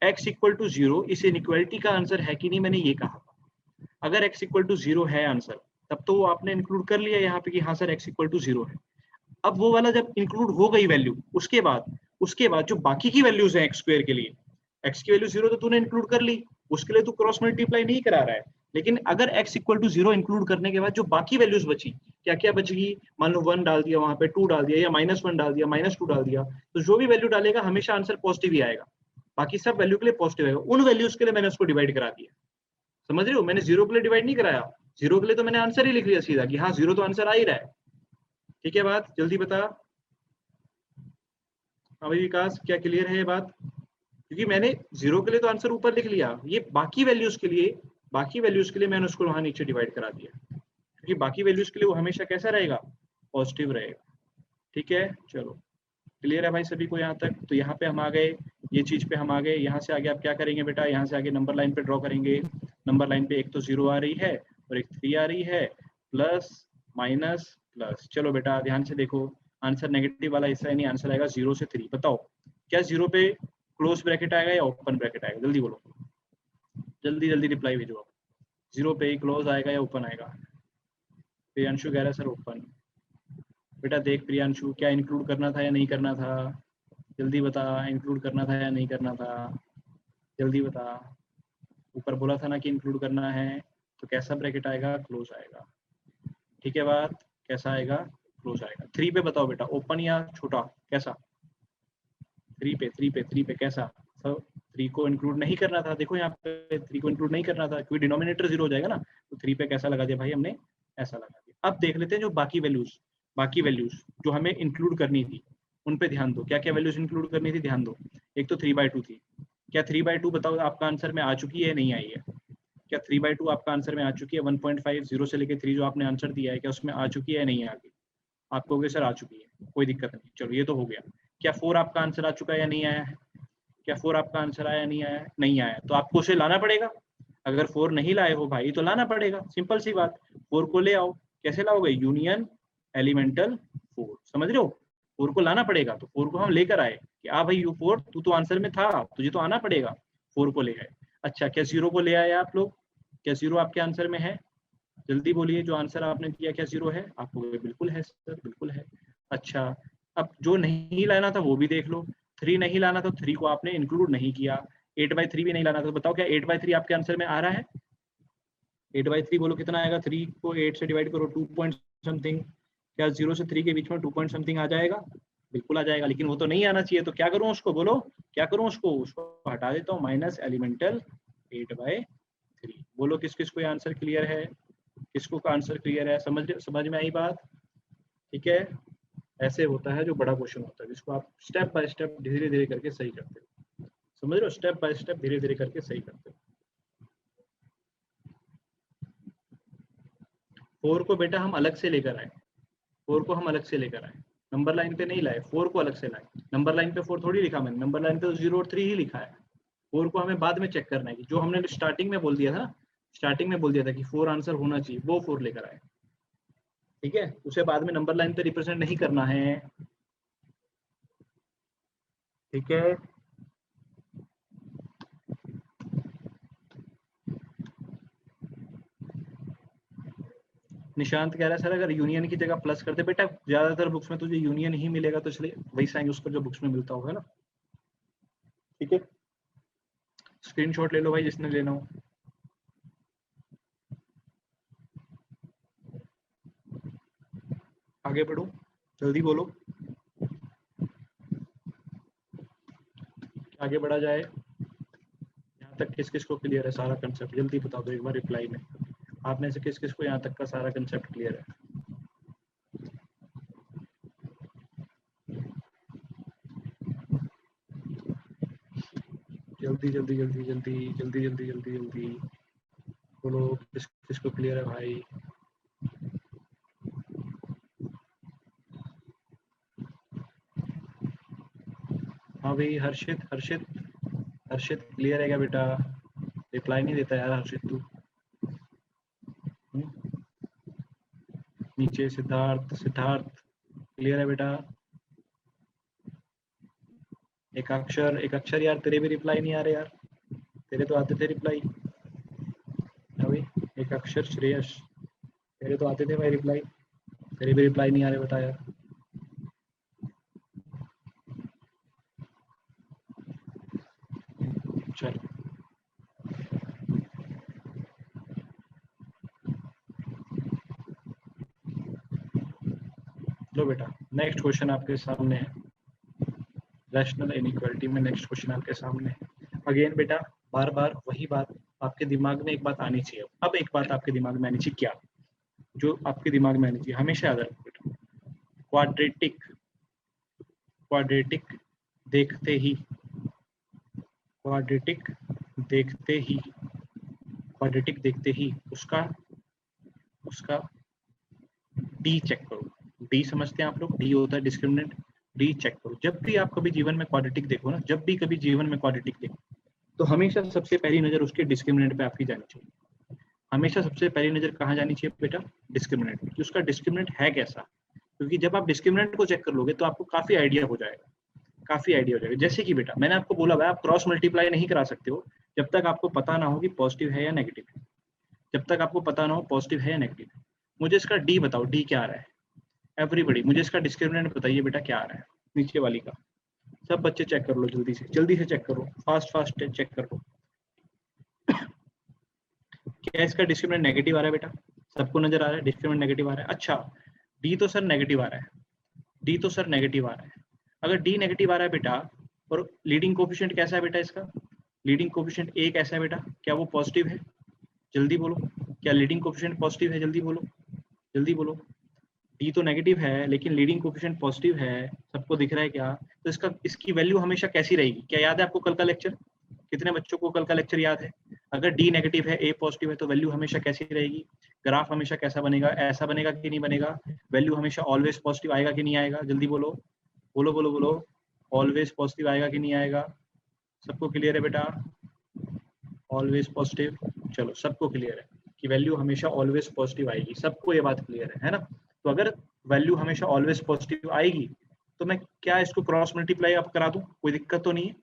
x इक्वल टू 0 इस इनइक्वालिटी का आंसर है कि नहीं, मैंने ये कहा। अगर x इक्वल टू 0 है आंसर, तब तो वो आपने इंक्लूड कर लिया यहाँ पे कि हाँ सर x इक्वल टू 0 है। अब वो वाला जब इंक्लूड हो गई वैल्यू, उसके बाद जो बाकी की वैल्यूज है x² के लिए, x की वैल्यू 0 तो तूने इंक्लूड कर ली, उसके लिए तू क्रॉस मल्टीप्लाई नहीं करा रहा है। लेकिन अगर x इक्वल टू 0 इंक्लूड करने के बाद जो बाकी वैल्यूज बची, क्या क्या बचेगी? मान लो 1 डाल दिया वहां पे, 2 डाल दिया, या -1 डाल दिया, -2 डाल दिया, तो जो भी वैल्यू डालेगा हमेशा आंसर पॉजिटिव ही आएगा। बाकी सब वैल्यू के लिए पॉजिटिव आएगा। उन वैल्यूज के लिए मैंने उसको डिवाइड करा दिया, समझ रहे हो? मैंने 0 के लिए डिवाइड नहीं कराया, 0 के लिए तो मैंने आंसर ही लिख लिया सीधा कि हाँ 0 तो आंसर आ ही रहा है। ठीक है बात, जल्दी बता। हाँ भाई विकास, क्या क्लियर है ये बात? क्योंकि मैंने 0 के लिए तो आंसर ऊपर लिख लिया, ये बाकी वैल्यूज के लिए मैंने उसको वहां नीचे डिवाइड करा दिया, क्योंकि बाकी वैल्यूज के लिए वो हमेशा कैसा रहेगा? पॉजिटिव रहेगा। ठीक है, चलो क्लियर है भाई सभी को यहाँ तक? तो यहाँ पे हम आ गए, ये चीज पे हम आ गए। यहाँ से आगे आप क्या करेंगे बेटा? यहाँ से आगे नंबर लाइन पे ड्रॉ करेंगे। नंबर लाइन पे एक तो 0 आ रही है और एक 3 आ रही है, प्लस माइनस प्लस। चलो बेटा ध्यान से देखो, आंसर नेगेटिव वाला हिस्सा है नहीं, आंसर आएगा 0 से 3। बताओ क्या 0 पे क्लोज ब्रैकेट आएगा या ओपन ब्रैकेट आएगा? जल्दी बोलो, जल्दी जल्दी रिप्लाई भेजो आप। 0 पे क्लोज आएगा या ओपन आएगा? प्रियांशु कह रहा है सर ओपन। बेटा देख प्रियांशु, क्या इंक्लूड करना था या नहीं करना था? जल्दी बता, इंक्लूड करना था या नहीं करना था? जल्दी बता। ऊपर बोला था ना कि इंक्लूड करना है, तो कैसा ब्रैकेट आएगा? क्लोज आएगा। ठीक है बात, कैसा आएगा? क्लोज आएगा। 3 पे बताओ बेटा, ओपन या छोटा, कैसा? 3 पे कैसा? सब 3 को इंक्लूड नहीं करना था, देखो यहाँ पे 3 को इंक्लूड नहीं करना था क्योंकि डिनोमिनेटर 0 हो जाएगा ना, तो 3 पे कैसा लगा दिया भाई हमने? ऐसा लगा दिया। अब देख लेते हैं जो बाकी वैल्यूज जो हमें इंक्लूड करनी थी उन पे ध्यान दो। क्या क्या वैल्यूज इंक्लूड करनी थी ध्यान दो। एक तो 3/2 थी। क्या 3/2 बताओ आपका आंसर में आ चुकी है नहीं आई है? क्या 3/2 आपका आंसर में आ चुकी है? 1.5 0 से लेके 3 जो आपने आंसर दिया है, क्या उसमें आ चुकी है नहीं आ गई? आप कहोगे सर आ चुकी है, कोई दिक्कत नहीं, चलो ये तो हो गया। क्या 4 आपका आंसर आ चुका है या नहीं आया है? क्या 4 आपका आंसर आया नहीं आया? नहीं आया, तो आपको उसे लाना पड़ेगा। अगर 4 नहीं लाए हो भाई तो लाना पड़ेगा, सिंपल सी बात। 4 को ले आओ। कैसे लाओगे? यूनियन एलिमेंटल 4, समझ रहे हो? 4 को लाना पड़ेगा, तो 4 को हम लेकर आए कि आ भाई यू 4 तू तो आंसर में था, तुझे तो आना पड़ेगा। 4 को ले आए। अच्छा, क्या 0 को ले आए आप लोग? क्या 0 आपके आंसर में है? जल्दी बोलिए, जो आंसर आपने दिया क्या 0 है? आपको बिल्कुल है सर, बिल्कुल है। अच्छा, अब जो नहीं लाना था वो भी देख लो। 3 नहीं लाना था, 3 को आपने इंक्लूड नहीं किया। 8/3 भी नहीं लाना था, तो बताओ क्या 8/3 आपके आंसर में आ रहा है? 8/3 बोलो कितना आएगा? 3 को 8 से डिवाइड करो, 2 पॉइंट समथिंग। क्या 0 से 3 के बीच में 2 पॉइंट समथिंग आ जाएगा? बिल्कुल आ जाएगा, लेकिन वो तो नहीं आना चाहिए, तो क्या करूं उसको? बोलो क्या करूं उसको हटा देता हूँ, माइनस एलिमेंटल 8/3। बोलो किस किस को ये आंसर क्लियर है? किसको का आंसर क्लियर है? समझ में आई बात? ठीक है, ऐसे होता है जो बड़ा क्वेश्चन होता है, जिसको आप स्टेप बाय स्टेप धीरे धीरे करके सही करते हो। समझ रहे हो? स्टेप बाय स्टेप धीरे धीरे करके सही करते हो। 4 को बेटा हम अलग से लेकर आए, 4 को हम अलग से लेकर आए, नंबर लाइन पे नहीं लाए, 4 को अलग से लाए। नंबर लाइन पे 4 थोड़ी लिखा मैंने, नंबर लाइन पे तो 0 और 3 ही लिखा है। 4 को हमें बाद में चेक करना है कि जो हमने स्टार्टिंग में बोल दिया था, स्टार्टिंग में बोल दिया था कि 4 आंसर होना चाहिए, वो 4 लेकर आए। ठीक है, उसे बाद में नंबर लाइन पे रिप्रेजेंट नहीं करना है। ठीक है, निशांत कह रहा है सर अगर यूनियन की जगह प्लस करते, बेटा ज्यादातर बुक्स में तुझे यूनियन ही मिलेगा, तो इसलिए वही साइन उसको जो बुक्स में मिलता होगा ना। ठीक है, स्क्रीनशॉट ले लो भाई जिसने लेना हो। आगे बढ़ो, जल्दी बोलो, आगे बढ़ा जाए। यहाँ तक किस किस को क्लियर है सारा कंसेप्ट? जल्दी बता दो एक बार रिप्लाई में, आप में से किस किस को यहाँ तक का सारा कंसेप्ट क्लियर है? जल्दी जल्दी जल्दी जल्दी जल्दी जल्दी जल्दी जल्दी बोलो, किस किस को क्लियर है भाई? हाँ भाई, हर्षित हर्षित हर्षित क्लियर है क्या बेटा? रिप्लाई नहीं देता यार हर्षित तू। नीचे सिद्धार्थ, सिद्धार्थ क्लियर है बेटा? एक अक्षर यार, तेरे भी रिप्लाई नहीं आ रहे यार, तेरे तो आते थे रिप्लाई। भाई एक अक्षर श्रेयस, तेरे तो आते थे भाई रिप्लाई, तेरे भी रिप्लाई नहीं आ रहे, बता यार। चल लो बेटा, नेक्स्ट क्वेश्चन आपके सामने है, रैशनल इनइक्वालिटी में नेक्स्ट क्वेश्चन आपके सामने है। अगेन बेटा बार बार वही बात आपके दिमाग में एक बात आनी चाहिए। अब एक बात आपके दिमाग में आनी चाहिए, क्या? जो आपके दिमाग में आनी चाहिए, हमेशा याद रखो बेटा, क्वाड्रेटिक क्वाड्रेटिक देखते ही, क्वाड्रेटिक देखते ही, क्वाड्रेटिक देखते ही उसका डी चेक करो। डी समझते हैं आप लोग? डी होता है डिस्क्रिमिनेंट। डी चेक करो। जब भी आप कभी जीवन में क्वाड्रेटिक देखो ना, जब भी कभी जीवन में क्वाड्रेटिक देखो, तो हमेशा सबसे पहली नजर उसके डिस्क्रिमिनेंट पे आपकी जानी चाहिए। हमेशा सबसे पहली नजर कहाँ जानी चाहिए बेटा? डिस्क्रिमिनेंट, कि उसका डिस्क्रिमिनेंट है कैसा। क्योंकि जब आप डिस्क्रिमिनेंट को चेक कर लोगे तो आपको काफी आइडिया हो जाएगा, काफी आइडिया हो जाएगा। जैसे कि बेटा मैंने आपको बोला भाई आप क्रॉस मल्टीप्लाई नहीं करा सकते हो जब तक आपको पता ना हो कि पॉजिटिव है या नेगेटिव है, जब तक आपको पता ना हो पॉजिटिव है या नेगेटिव है। मुझे इसका डी बताओ, डी क्या आ रहा है एवरीबडी, मुझे इसका डिस्क्रिमिनेंट बताइए बेटा क्या आ रहा है नीचे वाली का। सब बच्चे चेक कर लो जल्दी से चेक करो, फास्ट चेक कर लो। क्या इसका डिस्क्रिमिनेंट नेगेटिव आ रहा है बेटा? सबको नजर आ रहा है डिस्क्रिमिनेंट नेगेटिव आ रहा है। अच्छा डी तो सर नेगेटिव आ रहा है, डी तो सर नेगेटिव आ रहा है। अगर डी नेगेटिव आ रहा है बेटा और लीडिंग कोफिशिएंट कैसा है बेटा इसका? लीडिंग कोफिशिएंट ए कैसा है बेटा? क्या वो पॉजिटिव है? जल्दी बोलो, क्या लीडिंग कोफिशिएंट पॉजिटिव है? जल्दी बोलो, जल्दी बोलो। डी तो नेगेटिव है लेकिन लीडिंग कोफिशिएंट पॉजिटिव है, सबको दिख रहा है क्या? तो इसकी वैल्यू हमेशा कैसी रहेगी? क्या याद है आपको कल का लेक्चर? कितने बच्चों को कल का लेक्चर याद है? अगर डी नेगेटिव है ए पॉजिटिव है तो वैल्यू हमेशा कैसी रहेगी? ग्राफ हमेशा कैसा बनेगा? ऐसा बनेगा कि नहीं बनेगा? वैल्यू हमेशा ऑलवेज पॉजिटिव आएगा कि नहीं आएगा? जल्दी बोलो बोलो बोलो बोलो, ऑलवेज पॉजिटिव आएगा कि नहीं आएगा? सबको क्लियर है बेटा? ऑलवेज पॉजिटिव, चलो सबको क्लियर है कि वैल्यू हमेशा ऑलवेज पॉजिटिव आएगी, सबको ये बात क्लियर है ना? तो अगर वैल्यू हमेशा ऑलवेज पॉजिटिव आएगी तो मैं क्या इसको क्रॉस मल्टीप्लाई अब करा दूं? कोई दिक्कत तो नहीं है?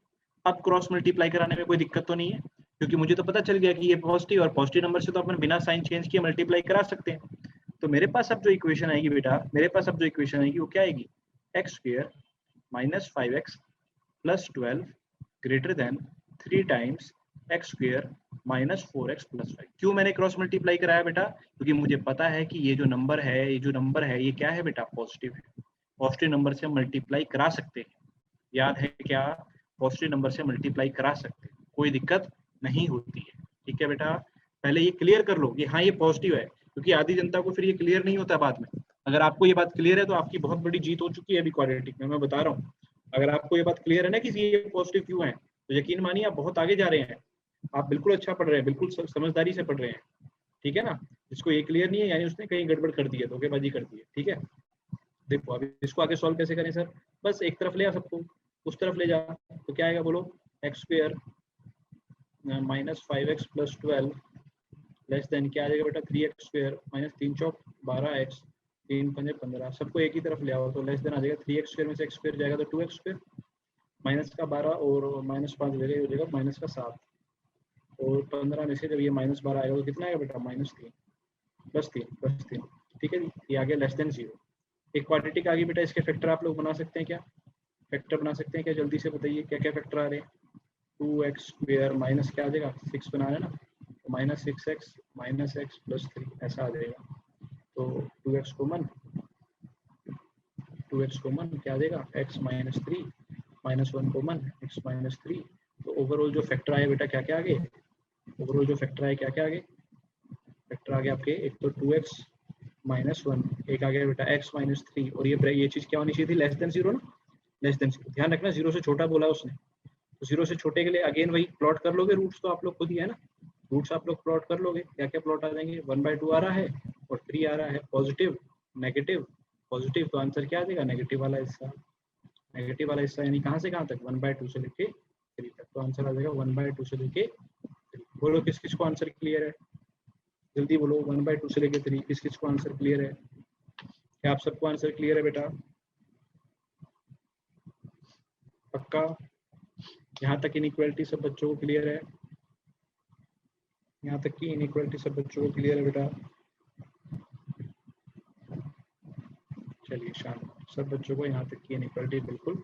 अब क्रॉस मल्टीप्लाई कराने में कोई दिक्कत तो नहीं है, क्योंकि मुझे तो पता चल गया कि ये पॉजिटिव, और पॉजिटिव नंबर से तो अपन बिना साइन चेंज किए मल्टीप्लाई करा सकते हैं। तो मेरे पास अब जो इक्वेशन आएगी बेटा, मेरे पास अब जो इक्वेशन आएगी वो क्या आएगी? X square minus 5x plus 12 greater than 3 times x square minus 4x plus 5। क्यों मैंने क्रॉस मल्टीप्लाई कराया बेटा? क्योंकि मुझे पता है कि ये जो नंबर है, ये क्या है बेटा? पॉजिटिव है। पॉजिटिव नंबर से मल्टीप्लाई करा सकते हैं, याद है क्या? पॉजिटिव नंबर से मल्टीप्लाई करा सकते हैं, कोई दिक्कत नहीं होती है। ठीक है बेटा, पहले ये क्लियर कर लो कि हाँ ये पॉजिटिव है, क्योंकि आधी जनता को फिर ये क्लियर नहीं होता बाद में। अगर आपको ये बात क्लियर है तो आपकी बहुत बड़ी जीत हो चुकी है अभी क्वाड्रेटिक में, मैं बता रहा हूँ। अगर आपको ये बात क्लियर है ना कि ये पॉजिटिव क्यों है, तो यकीन मानिए आप बहुत आगे जा रहे हैं, आप बिल्कुल अच्छा पढ़ रहे हैं, बिल्कुल समझदारी से पढ़ रहे हैं। ठीक है ना? जिसको ये क्लियर नहीं है यानी उसने कहीं गड़बड़ कर दी है, धोखेबाजी कर दी है। ठीक है, देखो अभी इसको आगे सॉल्व कैसे करें सर? बस एक तरफ ले आ सबको, उस तरफ ले जा, तो क्या आएगा बोलो? X square minus 5x plus 12 less than क्या आ जाएगा बेटा? 3x स्क्वायर माइनस 3 चौक 12x 3 पंजे 15, सबको एक ही तरफ ले आओ तो लेस देन आ जाएगा 3x स्क्वायर में से x स्क्वायर जाएगा तो 2x स्क्वायर, माइनस का 12 और माइनस 5 हो जाएगा माइनस का 7, और 15 में से जब ये माइनस 12 आएगा तो कितना आएगा बेटा? Minus 3 plus 3। ठीक है जी, ये आ गया लेस देन 0। एक क्वाड्रेटिक आ गई बेटा, इसके फैक्टर आप लोग बना सकते हैं क्या? फैक्टर बना सकते हैं क्या? जल्दी से बताइए क्या क्या फैक्टर आ रहे हैं? 2x स्क्वायर माइनस क्या आ जाएगा? 6 बना रहे हैं ना, तो minus 6x minus x plus 3 ऐसा आ जाएगा। तो 2x कॉमन क्या आ जाएगा? x minus 3 minus 1 common x minus 3। तो ओवरऑल जो फैक्टर आए बेटा क्या क्या आ गए? ओवरऑल जो फैक्टर आए क्या क्या आ गए? फैक्टर आ गए आपके, एक तो 2x माइनस 1, एक आ गया बेटा x माइनस 3, और ये चीज क्या होनी चाहिए थी? लेस देन 0 ना, लेस देन 0। ध्यान रखना 0 से छोटा बोला उसने, तो 0 से छोटे के लिए अगेन वही प्लॉट कर लोगे, रूट्स तो आप लोग खुद ही है ना, रूट्स आप लोग प्लॉट कर लोगे। क्या क्या प्लॉट आ जाएंगे? 1/2 आ रहा है और 3 आ रहा है, पॉजिटिव नेगेटिव पॉजिटिव, तो आंसर क्या आ जाएगा? नेगेटिव वाला हिस्सा। नेगेटिव वाला हिस्सा यानी कहाँ से कहाँ तक? 1/2 से लेके 3 तक, तो आंसर आ जाएगा 1/2 से लेके 3। बोलो किस किस को आंसर क्लियर है? जल्दी बोलो, 1/2 से लेके 3 किस किस को आंसर क्लियर है? क्या आप सबको आंसर क्लियर है बेटा? पक्का? यहाँ तक इनइक्वालिटी सब बच्चों को क्लियर है? यहाँ तक की इनइक्वालिटी सब बच्चों को क्लियर है बेटा? चलिए शाम, सब बच्चों को यहाँ तक की इनइक्वालिटी बिल्कुल